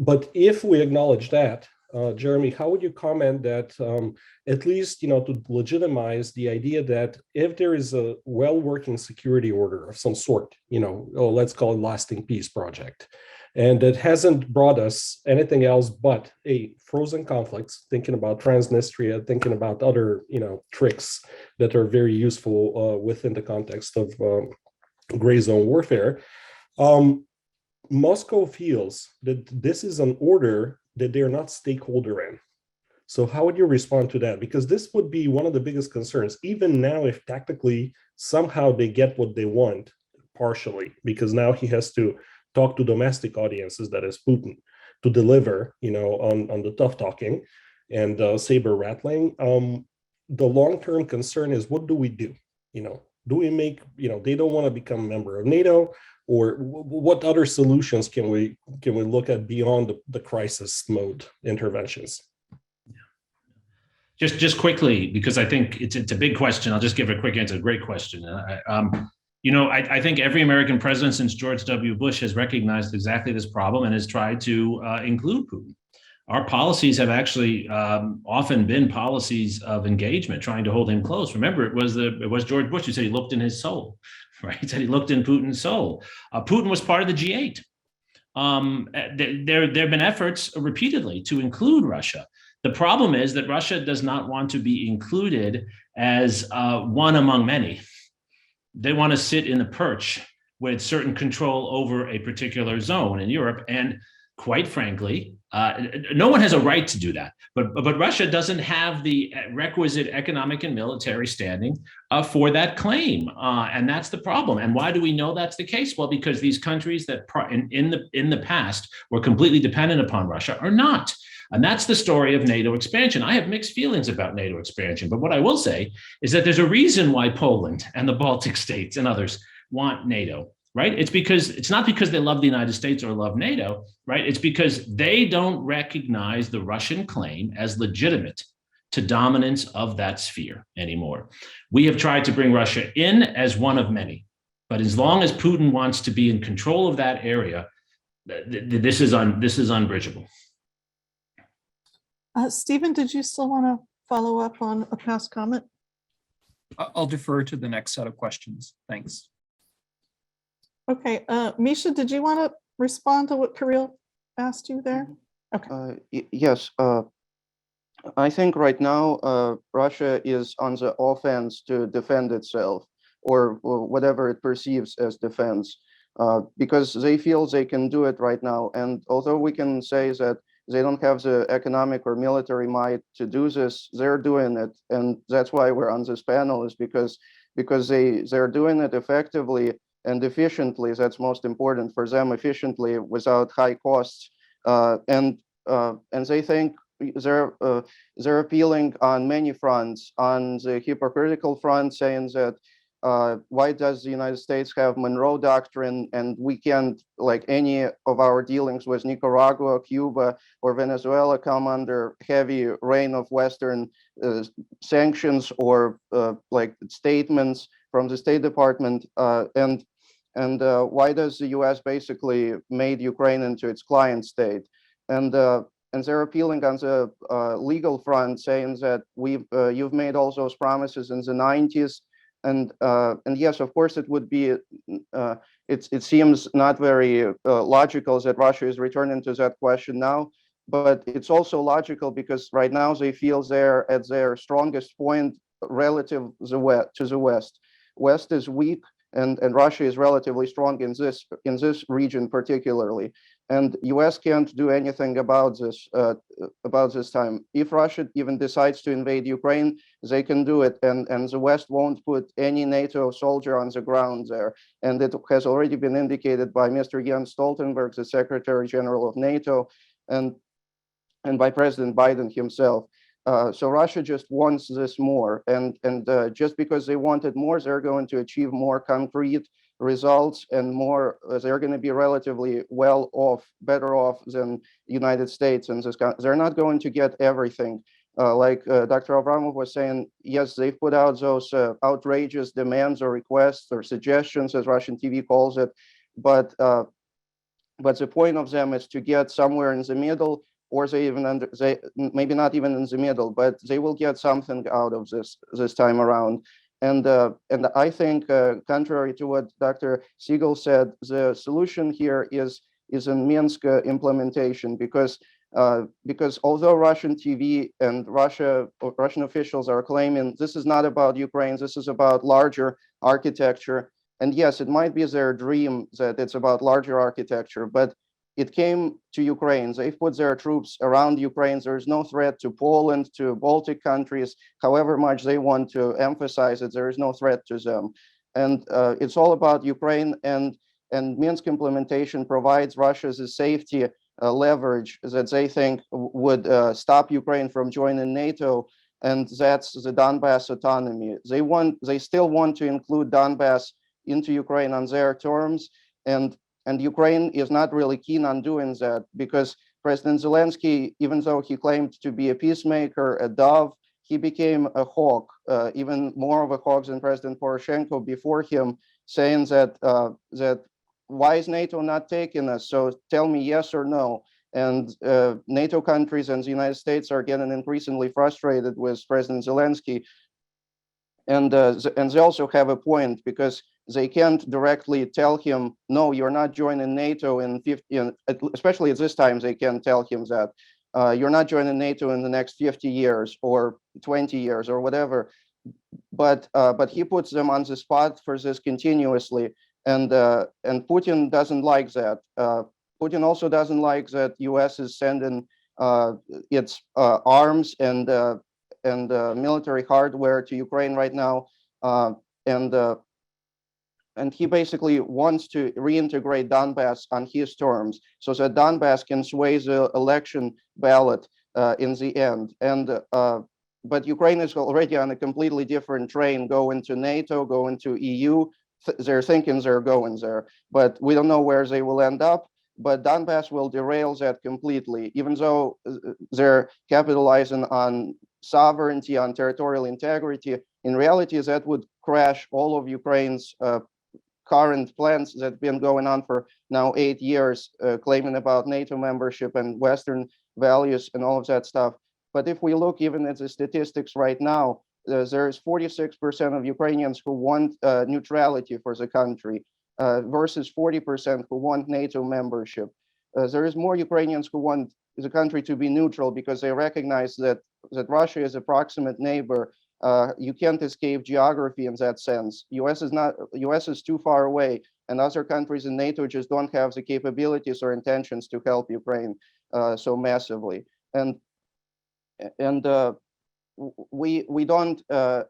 but if we acknowledge that, Jeremi, how would you comment that, at least, to legitimize the idea that if there is a well-working security order of some sort, let's call it lasting peace project, and it hasn't brought us anything else but a frozen conflicts, thinking about Transnistria, thinking about other, tricks that are very useful within the context of gray zone warfare. Moscow feels that this is an order that they're not stakeholder in. So how would you respond to that? Because this would be one of the biggest concerns, even now, if tactically somehow they get what they want, partially, because now he has to talk to domestic audiences, that is Putin, to deliver, on the tough talking and saber rattling. The long-term concern is, what do we do? Do we make, they don't want to become a member of NATO, or what other solutions can we look at beyond the crisis mode interventions? Just quickly, because I think it's a big question. I'll just give a quick answer. Great question. I think every American president since George W. Bush has recognized exactly this problem and has tried to include Putin. Our policies have actually often been policies of engagement, trying to hold him close. Remember, it was George Bush who said he looked in his soul, right? He said he looked in Putin's soul. Putin was part of the G8. There have been efforts repeatedly to include Russia. The problem is that Russia does not want to be included as one among many. They want to sit in the perch with certain control over a particular zone in Europe. And quite frankly, no one has a right to do that. But Russia doesn't have the requisite economic and military standing for that claim. And that's the problem. And why do we know that's the case? Well, because these countries that in the past were completely dependent upon Russia are not. And that's the story of NATO expansion. I have mixed feelings about NATO expansion, but what I will say is that there's a reason why Poland and the Baltic states and others want NATO, right? It's not because they love the United States or love NATO, right? It's because they don't recognize the Russian claim as legitimate to dominance of that sphere anymore. We have tried to bring Russia in as one of many, but as long as Putin wants to be in control of that area, this is unbridgeable. Stephen, did you still want to follow up on a past comment? I'll defer to the next set of questions. Thanks. Okay, Misha, did you want to respond to what Kiril asked you there? Yes, I think right now Russia is on the offense to defend itself, or whatever it perceives as defense, because they feel they can do it right now. And although we can say that they don't have the economic or military might to do this, they're doing it. And that's why we're on this panel, is because they're doing it effectively and efficiently. That's most important for them, efficiently without high costs. And they think they're appealing on many fronts. On the hypocritical front, saying that why does the United States have Monroe Doctrine and we can't, like any of our dealings with Nicaragua, Cuba, or Venezuela, come under heavy reign of Western sanctions or like statements from the State Department, and why does the U.S. basically made Ukraine into its client state? And they're appealing on the legal front, saying that you've made all those promises in the 90s. And yes, of course, it would be. It seems not very logical that Russia is returning to that question now, but it's also logical because right now they feel they're at their strongest point relative to the West. West is weak, and Russia is relatively strong in this region particularly. And U.S. can't do anything about this time. If Russia even decides to invade Ukraine, they can do it, and the West won't put any NATO soldier on the ground there. And it has already been indicated by Mr. Jens Stoltenberg, the Secretary General of NATO, and by President Biden himself. So Russia just wants this more, and just because they wanted more, they're going to achieve more concrete results, and more. They're going to be relatively better off than the United States. And they're not going to get everything. Like Dr. Avramov was saying, yes, they've put out those outrageous demands or requests or suggestions, as Russian TV calls it, but the point of them is to get somewhere in the middle, or they maybe not even in the middle, but they will get something out of this time around. And I think, contrary to what Dr. Seegel said, the solution here is in Minsk implementation, because although Russian TV and Russian officials are claiming this is not about Ukraine, this is about larger architecture. And yes, it might be their dream that it's about larger architecture, but it came to Ukraine. They've put their troops around Ukraine. There is no threat to Poland, to Baltic countries, however much they want to emphasize it, there is no threat to them. And it's all about Ukraine, and Minsk implementation provides Russia the safety leverage that they think would stop Ukraine from joining NATO, and that's the Donbass autonomy. They still want to include Donbass into Ukraine on their terms, and Ukraine is not really keen on doing that, because President Zelensky, even though he claimed to be a peacemaker, a dove, he became a hawk, even more of a hawk than President Poroshenko before him, saying that why is NATO not taking us? So tell me yes or no. And NATO countries and the United States are getting increasingly frustrated with President Zelensky. And they also have a point, because they can't directly tell him, no, you're not joining NATO in 50, especially at this time, they can't tell him that. You're not joining NATO in the next 50 years or 20 years or whatever. But he puts them on the spot for this continuously, and Putin doesn't like that. Putin also doesn't like that U.S. is sending its arms and military hardware to Ukraine right now, and he basically wants to reintegrate Donbass on his terms, so that Donbass can sway the election ballot in the end. But Ukraine is already on a completely different train, going to NATO, going to EU. They're thinking they're going there, but we don't know where they will end up. But Donbass will derail that completely, even though they're capitalizing on sovereignty, on territorial integrity. In reality, that would crash all of Ukraine's current plans that have been going on for now 8 years, claiming about NATO membership and Western values and all of that stuff. But if we look even at the statistics right now, there's 46% of Ukrainians who want neutrality for the country versus 40% who want NATO membership. There is more Ukrainians who want the country to be neutral because they recognize that Russia is a proximate neighbor. You can't escape geography in that sense. US is too far away, and other countries in NATO just don't have the capabilities or intentions to help Ukraine so massively. And we don't,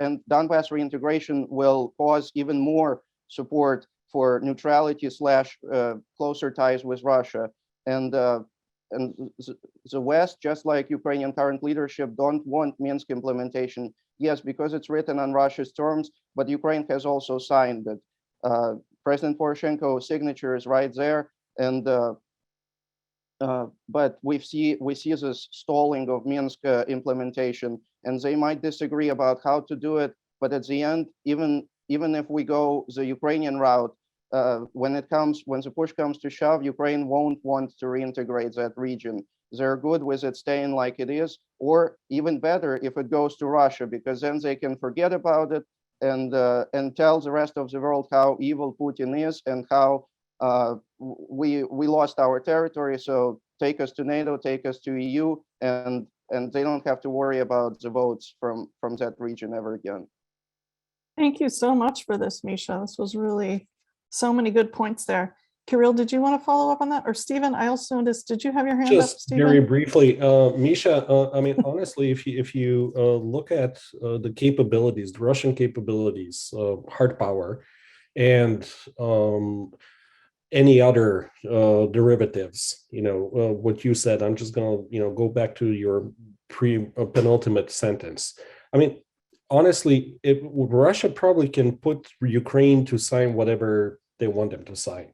and Donbass reintegration will cause even more support for neutrality / closer ties with Russia. And the West, just like Ukrainian current leadership, don't want Minsk implementation. Yes, because it's written on Russia's terms, but Ukraine has also signed it. President Poroshenko's signature is right there, and but we see this stalling of Minsk implementation, and they might disagree about how to do it. But at the end, even if we go the Ukrainian route, when the push comes to shove, Ukraine won't want to reintegrate that region. They're good with it staying like it is, or even better if it goes to Russia, because then they can forget about it and tell the rest of the world how evil Putin is and how we lost our territory. So take us to NATO, take us to EU, and they don't have to worry about the votes from that region ever again. Thank you so much for this, Misha. This was really so many good points there. Kiril, did you want to follow up on that? Or Stephen, I also noticed, did you have your hand up, Just Stephen? very briefly, Misha, I mean, honestly, if you look at the capabilities, the Russian capabilities, hard power, and any other derivatives, what you said, I'm just going to, go back to your penultimate sentence. I mean, honestly, Russia probably can put Ukraine to sign whatever they want them to sign.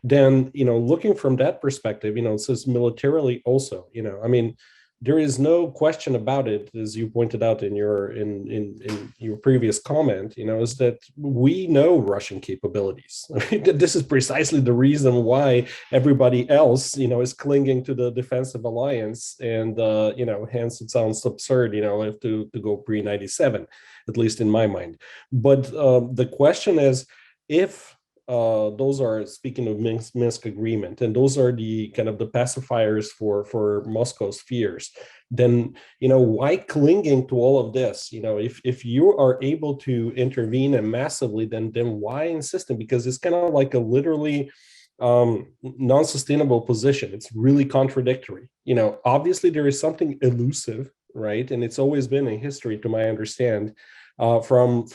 Then, looking from that perspective, it says militarily also, I mean, there is no question about it, as you pointed out in your previous comment, is that we know Russian capabilities. I mean, this is precisely the reason why everybody else, is clinging to the defensive alliance, and hence it sounds absurd, to go pre-97, at least in my mind. But the question is, if those are, speaking of Minsk agreement, and those are the kind of the pacifiers for Moscow's fears, then why clinging to all of this? If you are able to intervene and massively, then why insisting? Because it's kind of like a literally non-sustainable position. It's really contradictory. Obviously there is something elusive, right? And it's always been in history, to my understand, from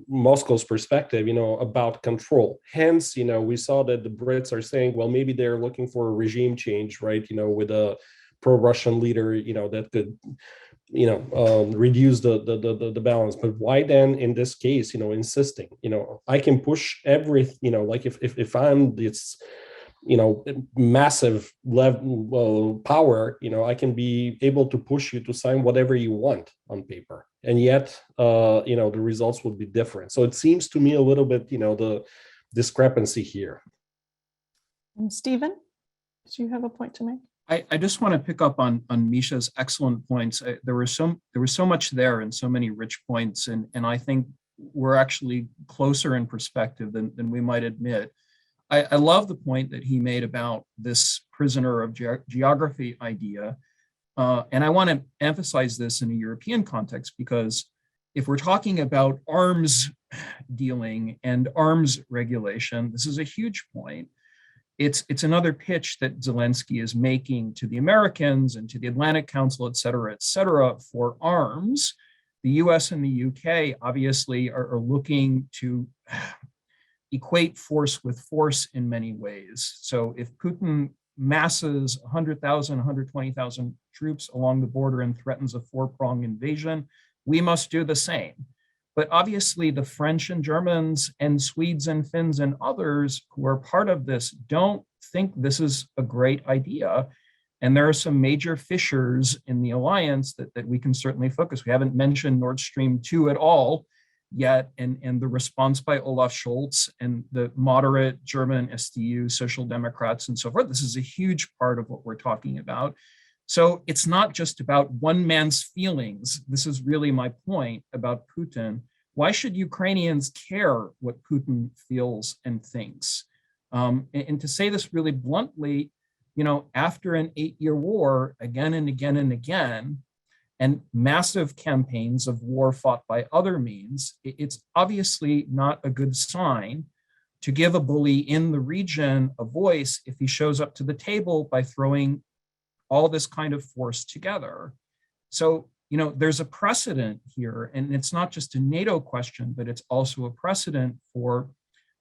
Moscow's perspective, about control. Hence, we saw that the Brits are saying, well, maybe they're looking for a regime change, right? With a pro-Russian leader, that could, reduce the balance. But why then, in this case, insisting? I can push everything. Like if I'm this, massive level power, I can be able to push you to sign whatever you want on paper, and yet the results would be different. So it seems to me a little bit, the discrepancy here. And Stephen, do you have a point to make? I just want to pick up on Misha's excellent points. There was so much there and so many rich points, and I think we're actually closer in perspective than we might admit. I love the point that he made about this prisoner of geography idea. And I want to emphasize this in a European context, because if we're talking about arms dealing and arms regulation, this is a huge point. It's another pitch that Zelensky is making to the Americans and to the Atlantic Council, et cetera, for arms. The US and the UK obviously are looking to equate force with force in many ways. So if Putin masses 100,000, 120,000 troops along the border and threatens a four-pronged invasion, we must do the same. But obviously the French and Germans and Swedes and Finns and others who are part of this don't think this is a great idea. And there are some major fissures in the alliance that we can certainly focus. We haven't mentioned Nord Stream 2 at all yet, and the response by Olaf Scholz and the moderate German SDU, Social Democrats and so forth. This is a huge part of what we're talking about. So it's not just about one man's feelings. This is really my point about Putin. Why should Ukrainians care what Putin feels and thinks? And to say this really bluntly, after an 8-year war, again and again and again, and massive campaigns of war fought by other means, it's obviously not a good sign to give a bully in the region a voice if he shows up to the table by throwing all this kind of force together. So, there's a precedent here, and it's not just a NATO question, but it's also a precedent for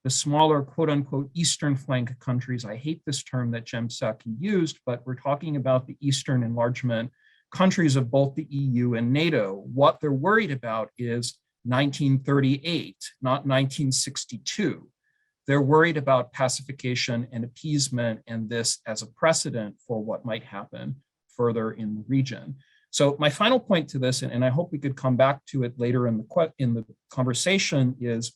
the smaller, quote unquote, Eastern flank countries. I hate this term that Jem Psaki used, but we're talking about the Eastern enlargement countries of both the EU and NATO. What they're worried about is 1938, not 1962. They're worried about pacification and appeasement, and this as a precedent for what might happen further in the region. So my final point to this, and I hope we could come back to it later in the conversation, is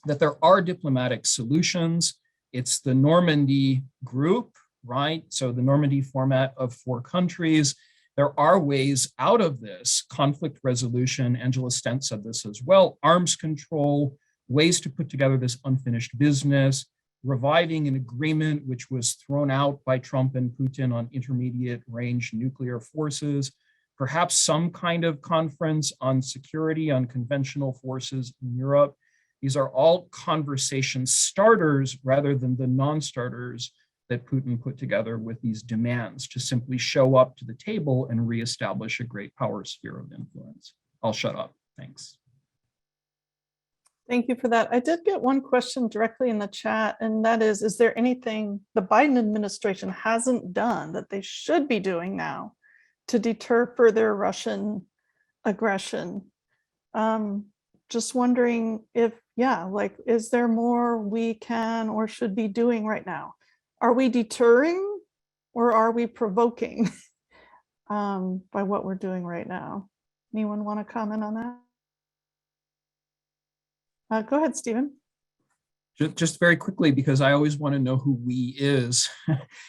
that there are diplomatic solutions. It's the Normandy group, right? So the Normandy format of 4 countries. There are ways out of this: conflict resolution, Angela Stent said this as well, arms control, ways to put together this unfinished business, reviving an agreement which was thrown out by Trump and Putin on intermediate range nuclear forces, perhaps some kind of conference on security, on conventional forces in Europe. These are all conversation starters rather than the non-starters that Putin put together with these demands to simply show up to the table and reestablish a great power sphere of influence. I'll shut up. Thanks. Thank you for that. I did get one question directly in the chat, and that is there anything the Biden administration hasn't done that they should be doing now to deter further Russian aggression? Just wondering if, is there more we can or should be doing right now? Are we deterring or are we provoking by what we're doing right now? Anyone want to comment on that? Go ahead, Stephen. Just very quickly, because I always want to know who we is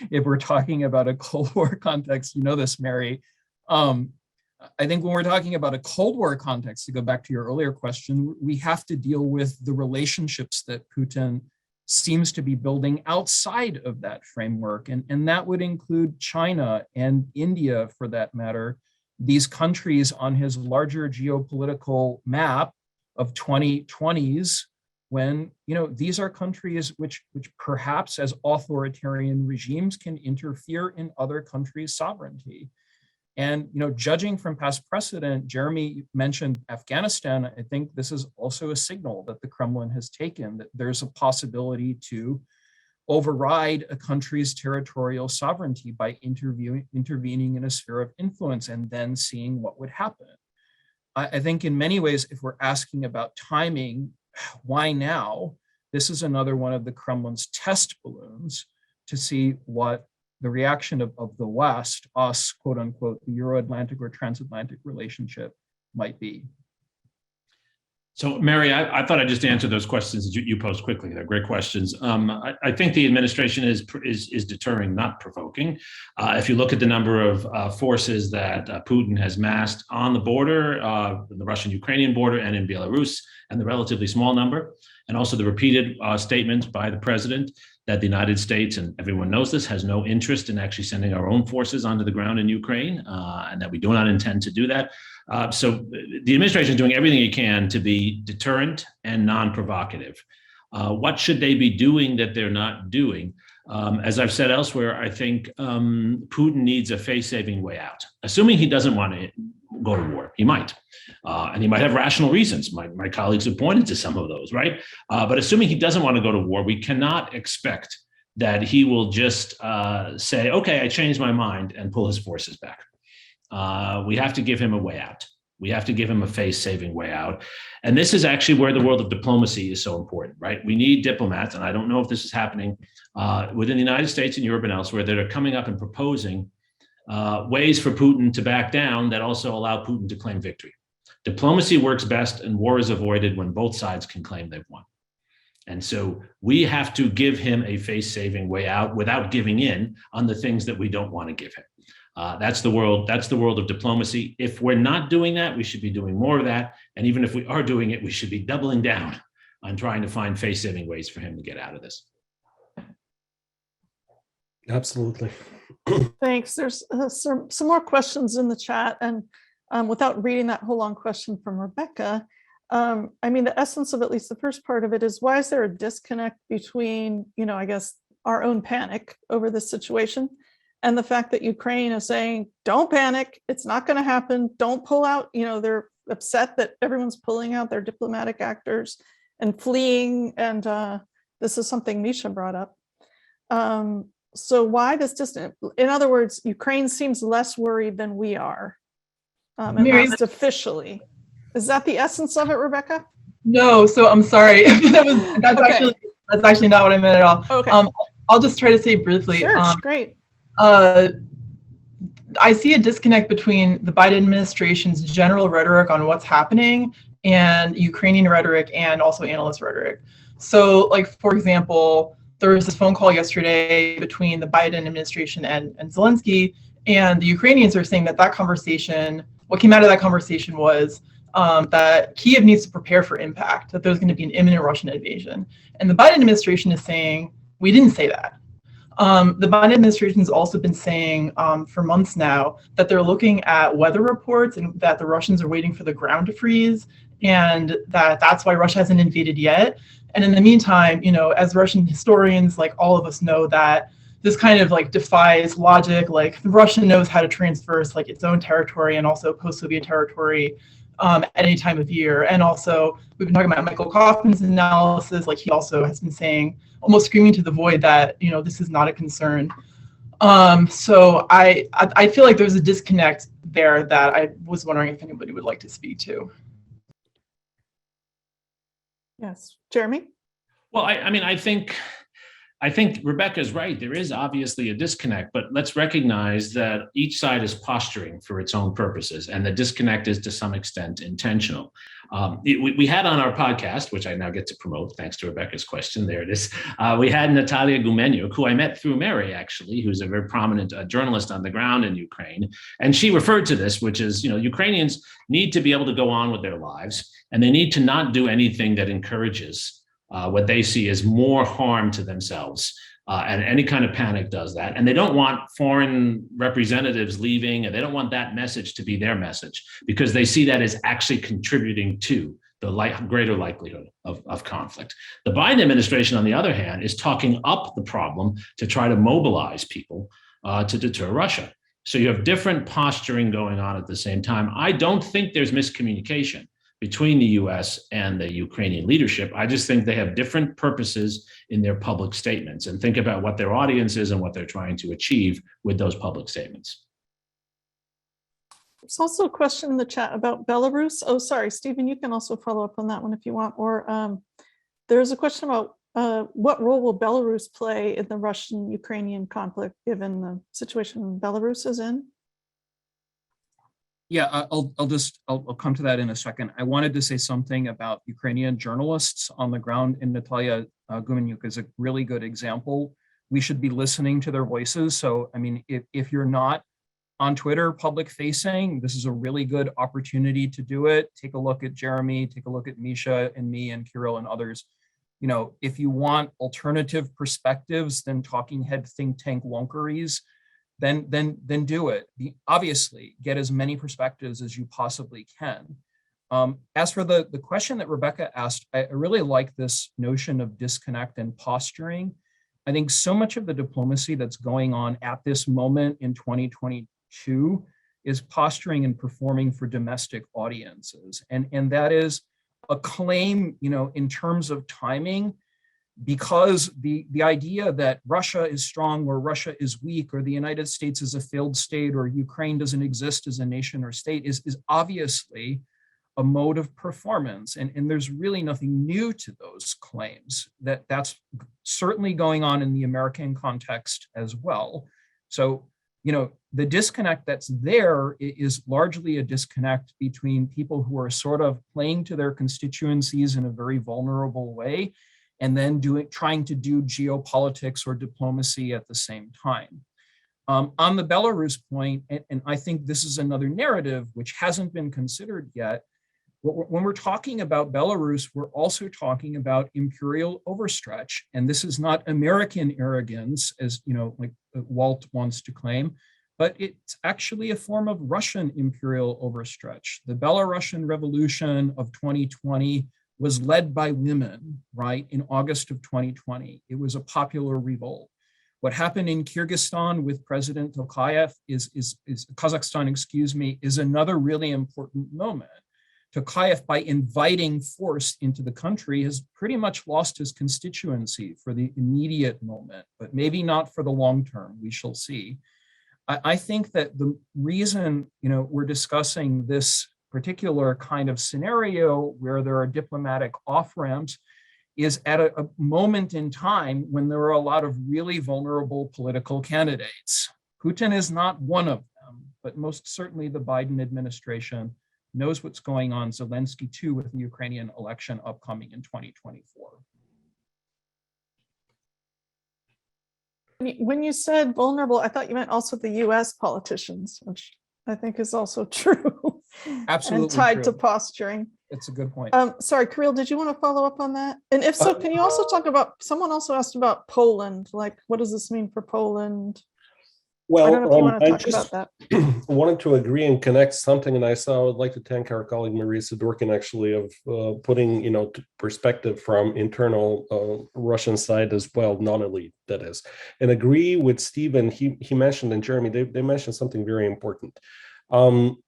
if we're talking about a Cold War context. You know this, Mary. I think when we're talking about a Cold War context, to go back to your earlier question, we have to deal with the relationships that Putin seems to be building outside of that framework. And that would include China and India, for that matter, these countries on his larger geopolitical map of 2020s, when these are countries which perhaps as authoritarian regimes can interfere in other countries' sovereignty. And judging from past precedent, Jeremi mentioned Afghanistan. I think this is also a signal that the Kremlin has taken, that there's a possibility to override a country's territorial sovereignty by intervening in a sphere of influence and then seeing what would happen. I think in many ways, if we're asking about timing, why now? This is another one of the Kremlin's test balloons to see what the reaction of the West, us, quote unquote, the Euro-Atlantic or transatlantic relationship might be. So, Mary, I thought I'd just answer those questions that you posed quickly. They're great questions. I think the administration is deterring, not provoking. If you look at the number of forces that Putin has massed on the border, the Russian-Ukrainian border and in Belarus, and the relatively small number, and also the repeated statements by the president that the United States, and everyone knows this, has no interest in actually sending our own forces onto the ground in Ukraine, and that we do not intend to do that. So the administration is doing everything it can to be deterrent and non-provocative. What should they be doing that they're not doing? As I've said elsewhere, I think Putin needs a face-saving way out. Assuming he doesn't want to go to war, he might. And he might have rational reasons. My colleagues have pointed to some of those, right? But assuming he doesn't want to go to war, we cannot expect that he will just say, okay, I changed my mind, and pull his forces back. We have to give him a way out. We have to give him a face-saving way out. And this is actually where the world of diplomacy is so important, right? We need diplomats, and I don't know if this is happening within the United States and Europe and elsewhere, that are coming up and proposing ways for Putin to back down that also allow Putin to claim victory. Diplomacy works best, and war is avoided when both sides can claim they've won. And so we have to give him a face-saving way out without giving in on the things that we don't want to give him. That's the world of diplomacy. If we're not doing that, we should be doing more of that. And even if we are doing it, we should be doubling down on trying to find face-saving ways for him to get out of this. Absolutely. Thanks. There's some more questions in the chat, and without reading that whole long question from Rebecca, I mean, the essence of at least the first part of it is, why is there a disconnect between, I guess, our own panic over this situation and the fact that Ukraine is saying, don't panic, it's not going to happen, don't pull out. They're upset that everyone's pulling out their diplomatic actors and fleeing. And this is something Misha brought up. So why this distance? In other words, Ukraine seems less worried than we are, at least officially. Is that the essence of it, Rebecca? No, so I'm sorry. That's Okay. actually not what I meant at all. Okay. I'll just try to say briefly. Sure, great. I see a disconnect between the Biden administration's general rhetoric on what's happening and Ukrainian rhetoric, and also analyst rhetoric. So, like, for example, there was this phone call yesterday between the Biden administration and Zelensky, and the Ukrainians are saying that conversation, what came out of that conversation was that Kyiv needs to prepare for impact, that there's going to be an imminent Russian invasion. And the Biden administration is saying, we didn't say that. The Biden administration has also been saying for months now that they're looking at weather reports, and that the Russians are waiting for the ground to freeze, and that's why Russia hasn't invaded yet. And in the meantime, as Russian historians, like all of us know, that this kind of like defies logic. Like, Russia knows how to transverse like its own territory and also post-Soviet territory at any time of year. And also, we've been talking about Michael Kaufman's analysis. Like, he also has been saying, almost screaming to the void, that this is not a concern. So I feel like there's a disconnect there that I was wondering if anybody would like to speak to. Yes, Jeremy? Well, I think Rebecca's right. There is obviously a disconnect, but let's recognize that each side is posturing for its own purposes, and the disconnect is to some extent intentional. We had on our podcast, which I now get to promote thanks to Rebecca's question, there it is. We had Natalia Gumenyuk, who I met through Mary, actually, who's a very prominent journalist on the ground in Ukraine. And she referred to this, which is, Ukrainians need to be able to go on with their lives, and they need to not do anything that encourages what they see as more harm to themselves. And any kind of panic does that. And they don't want foreign representatives leaving, and they don't want that message to be their message, because they see that as actually contributing to the greater likelihood of conflict. The Biden administration, on the other hand, is talking up the problem to try to mobilize people to deter Russia. So you have different posturing going on at the same time. I don't think there's miscommunication between the US and the Ukrainian leadership. I just think they have different purposes in their public statements, and think about what their audience is and what they're trying to achieve with those public statements. There's also a question in the chat about Belarus. Oh, sorry, Stephen, you can also follow up on that one if you want. Or there's a question about what role will Belarus play in the Russian-Ukrainian conflict, given the situation Belarus is in? Yeah, I'll come to that in a second. I wanted to say something about Ukrainian journalists on the ground, and Natalia Gumenyuk is a really good example. We should be listening to their voices. So, I mean, if you're not on Twitter, public facing, this is a really good opportunity to do it. Take a look at Jeremi, take a look at Misha and me and Kiril and others. if you want alternative perspectives than talking head think tank wonkeries, then do it. Obviously, get as many perspectives as you possibly can. As for the question that Rebecca asked, I really like this notion of disconnect and posturing. I think so much of the diplomacy that's going on at this moment in 2022 is posturing and performing for domestic audiences. And that is a claim, in terms of timing, because the idea that Russia is strong or Russia is weak or the United States is a failed state or Ukraine doesn't exist as a nation or state is obviously a mode of performance. And there's really nothing new to those claims. That's certainly going on in the American context as well. So, the disconnect that's there is largely a disconnect between people who are sort of playing to their constituencies in a very vulnerable way, and then trying to do geopolitics or diplomacy at the same time. On the Belarus point, and I think this is another narrative which hasn't been considered yet, when we're talking about Belarus, we're also talking about imperial overstretch. And this is not American arrogance, as like Walt wants to claim, but it's actually a form of Russian imperial overstretch. The Belarusian Revolution of 2020 was led by women, right, in August of 2020. It was a popular revolt. What happened in Kyrgyzstan with President Tokayev Kazakhstan, is another really important moment. Tokayev, by inviting force into the country, has pretty much lost his constituency for the immediate moment, but maybe not for the long term. We shall see. I think that the reason we're discussing this particular kind of scenario where there are diplomatic off-ramps is at a moment in time when there are a lot of really vulnerable political candidates. Putin is not one of them, but most certainly the Biden administration knows what's going on. Zelensky too, with the Ukrainian election upcoming in 2024. When you said vulnerable, I thought you meant also the US politicians, which I think is also true. Absolutely and tied true. to posturing. It's a good point. Sorry, Kiril, did you want to follow up on that? And if so, can you also talk about, someone also asked about Poland, like what does this mean for Poland? Well, I don't know if you want to I talk just about that. wanted to agree and connect something, and I would like to thank our colleague Maria Sidorkin actually of putting perspective from internal Russian side as well, non-elite that is, and agree with Stephen. He mentioned, and Jeremi, they mentioned something very important.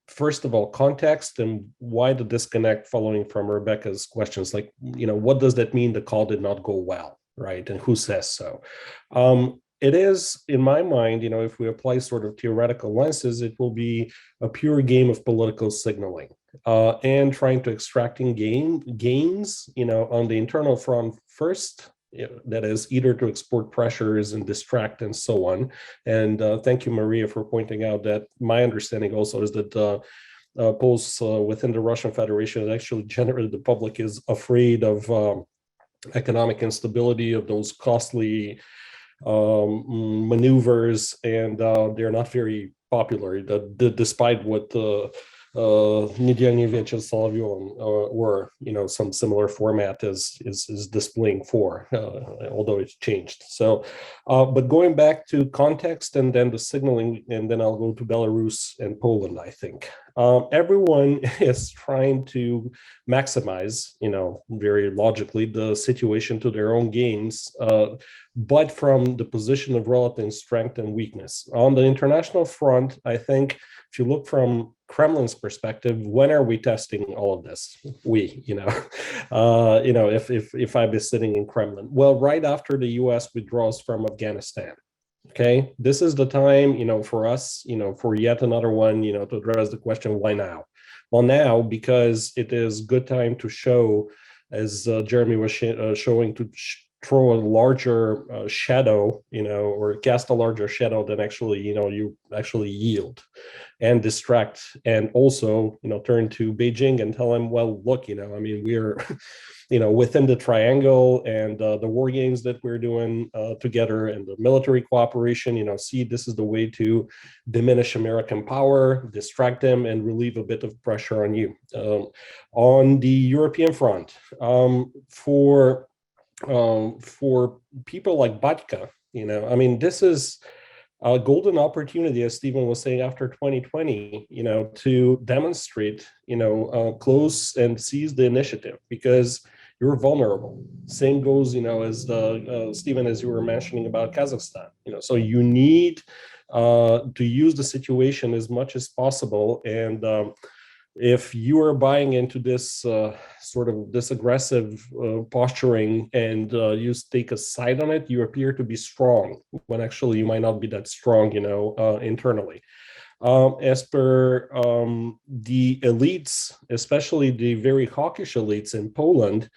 First of all, context and why the disconnect following from Rebecca's questions, like what does that mean the call did not go well, right? And who says so? It is, in my mind, if we apply sort of theoretical lenses, it will be a pure game of political signaling and trying to extracting gains, on the internal front first. That is either to export pressures and distract and so on. And thank you, Maria, for pointing out that my understanding also is that polls within the Russian Federation, actually generally the public is afraid of economic instability, of those costly maneuvers, and they're not very popular, despite what Недельный вечер с Соловьевым or some similar format is displaying for, although it's changed. So, but going back to context and then the signaling, and then I'll go to Belarus and Poland. I think everyone is trying to maximize, very logically, the situation to their own gains, but from the position of relative strength and weakness. On the international front, I think if you look from Kremlin's perspective, when are we testing all of this? If I be sitting in Kremlin, well, right after the U.S. withdraws from Afghanistan. Okay, this is the time, for us, for yet another one, to address the question, why now? Well, now because it is good time to show, as Jeremi was showing, to throw a larger shadow, or cast a larger shadow than actually, you actually yield and distract, and also, turn to Beijing and tell them, well, look, we're, within the triangle and the war games that we're doing together and the military cooperation, see, this is the way to diminish American power, distract them, and relieve a bit of pressure on you. On the European front, for for people like Batka, you know, I mean, this is a golden opportunity, as Stephen was saying, after 2020, you know, to demonstrate, you know, close and seize the initiative, because you're vulnerable. Same goes, you know, as the Stephen, as you were mentioning about Kazakhstan, you know, so you need to use the situation as much as possible. And if you are buying into this sort of this aggressive posturing and you take a side on it, you appear to be strong when actually you might not be that strong, you know, internally. As per the elites, especially the very hawkish elites in Poland,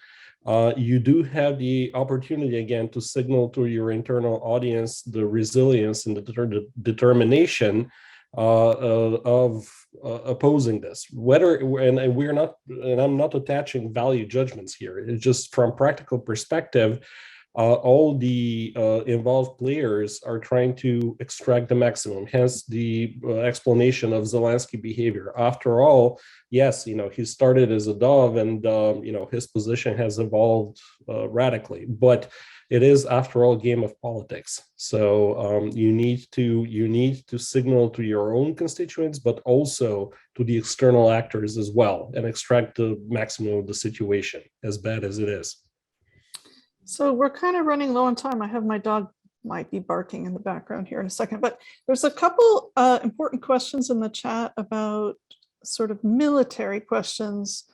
you do have the opportunity again to signal to your internal audience the resilience and the determination of opposing this. Whether and we're not, and I'm not attaching value judgments here. It's just from practical perspective. All the involved players are trying to extract the maximum, hence the explanation of Zelensky behavior. After all, yes, you know, he started as a dove and, you know, his position has evolved radically, but it is, after all, a game of politics. So you need to signal to your own constituents, but also to the external actors as well, and extract the maximum of the situation, as bad as it is. So we're kind of running low on time. I have my dog might be barking in the background here in a second, but there's a couple important questions in the chat about sort of military questions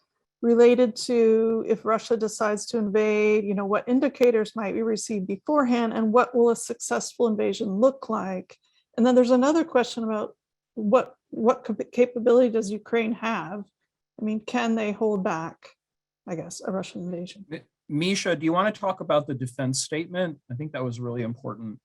related to if Russia decides to invade, you know, what indicators might we receive beforehand and what will a successful invasion look like? And then there's another question about what capability does Ukraine have? I mean, can they hold back, I guess, a Russian invasion? Misha, do you want to talk about the defense statement? I think that was really important.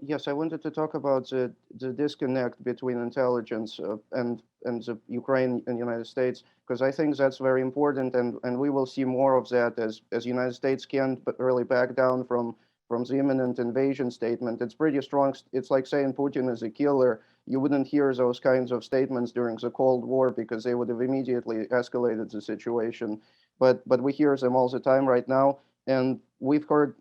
Yes, I wanted to talk about the disconnect between intelligence and the Ukraine and United States, because I think that's very important, and we will see more of that as United States can't really back down from the imminent invasion statement. It's pretty strong. It's like saying Putin is a killer. You wouldn't hear those kinds of statements during the Cold War because they would have immediately escalated the situation. But we hear them all the time right now. And we've heard,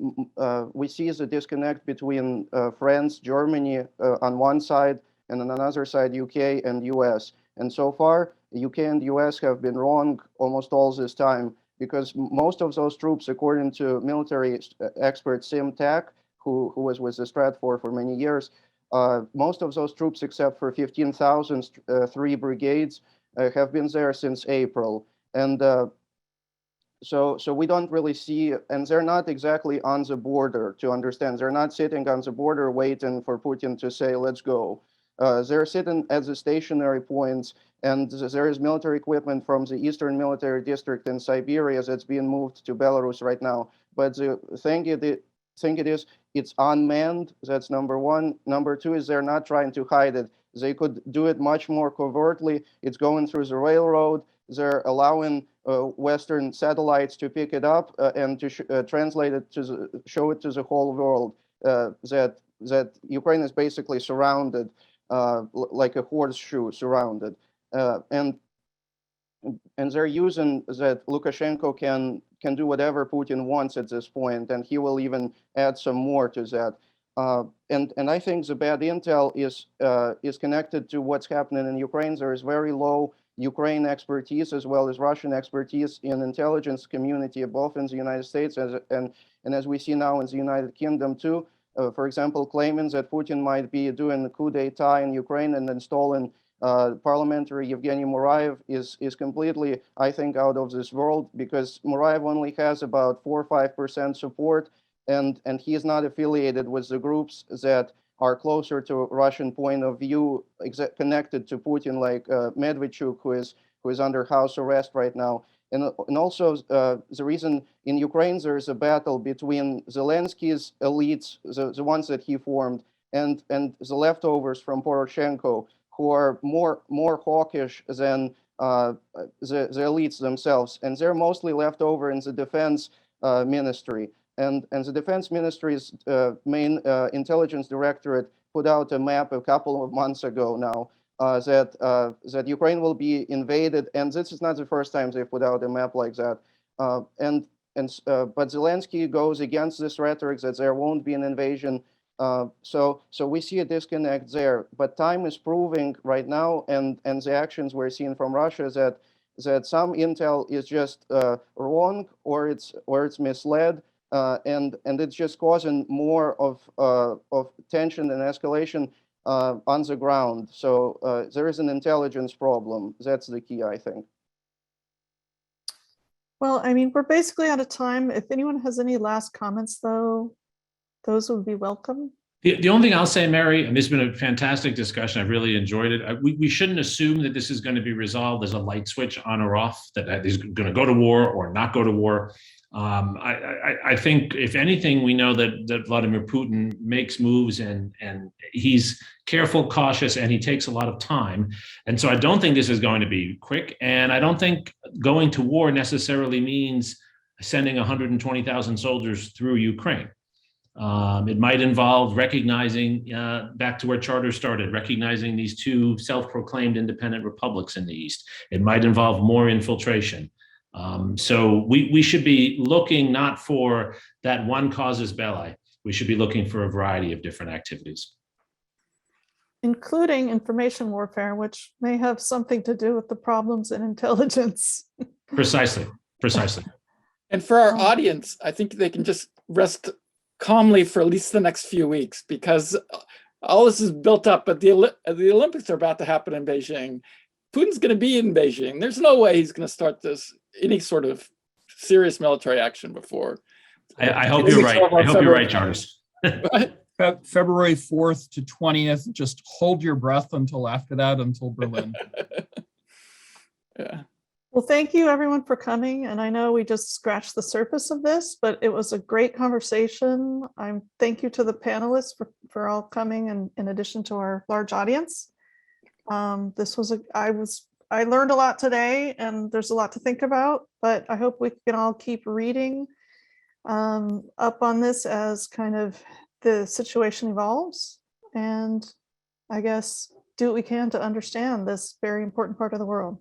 we see the disconnect between France, Germany on one side, and on another side, UK and US. And so far, UK and US have been wrong almost all this time, because most of those troops, according to military expert Sim Tak, who was with the Stratfor for many years, most of those troops, except for 15,000, 3 brigades, have been there since April. And so we don't really see, and they're not exactly on the border, to understand. They're not sitting on the border waiting for Putin to say, let's go. They're sitting at the stationary points, and there is military equipment from the Eastern Military District in Siberia that's being moved to Belarus right now. But the thing it is, it's unmanned. That's number one. Number two is they're not trying to hide it. They could do it much more covertly. It's going through the railroad. They're allowing Western satellites to pick it up and to translate it to show it to the whole world that Ukraine is basically surrounded like a horseshoe surrounded, and they're using that Lukashenko can do whatever Putin wants at this point, and he will even add some more to that. And I think the bad intel is connected to what's happening in Ukraine. There is very low Ukraine expertise as well as Russian expertise in intelligence community, both in the United States and as we see now in the United Kingdom too. For example, claiming that Putin might be doing a coup d'etat in Ukraine and installing parliamentary Yevgeny Murayev is completely, I think, out of this world, because Murayev only has about 4 or 5% support, and he is not affiliated with the groups that are closer to Russian point of view, connected to Putin, like Medvedchuk, who is under house arrest right now. And also the reason in Ukraine there is a battle between Zelensky's elites, the ones that he formed, and the leftovers from Poroshenko, who are more hawkish than the elites themselves. And they're mostly left over in the defense ministry. And the defense ministry's main intelligence directorate put out a map a couple of months ago now that Ukraine will be invaded. And this is not the first time they put out a map like that. And but Zelensky goes against this rhetoric that there won't be an invasion. So we see a disconnect there. But time is proving right now, and the actions we're seeing from Russia, that some intel is just wrong, or it's misled, and it's just causing more of tension and escalation on the ground. So there is an intelligence problem. That's the key, I think. Well, I mean, we're basically out of time. If anyone has any last comments, though, those would be welcome. The only thing I'll say, Mary, and this has been a fantastic discussion. I've really enjoyed it. We shouldn't assume that this is going to be resolved as a light switch on or off, that is going to go to war or not go to war. I think, if anything, we know that Vladimir Putin makes moves and he's careful, cautious, and he takes a lot of time. And so I don't think this is going to be quick. And I don't think going to war necessarily means sending 120,000 soldiers through Ukraine. It might involve recognizing, back to where Charter started, recognizing these two self-proclaimed independent republics in the East. It might involve more infiltration. So we should be looking not for that one casus belli. We should be looking for a variety of different activities, Including information warfare, which may have something to do with the problems in intelligence. Precisely. And for our audience, I think they can just rest calmly for at least the next few weeks, because all this is built up. But the Olympics are about to happen in Beijing. Putin's going to be in Beijing. There's no way he's going to start any sort of serious military action before. I hope you're right. I hope you're right, Charters. February 4th to 20th, just hold your breath until after that, until Berlin. Yeah. Well, thank you everyone for coming. And I know we just scratched the surface of this, but it was a great conversation. Thank you to the panelists for all coming, and in addition to our large audience. I learned a lot today, and there's a lot to think about, but I hope we can all keep reading up on this as kind of the situation evolves, and I guess do what we can to understand this very important part of the world.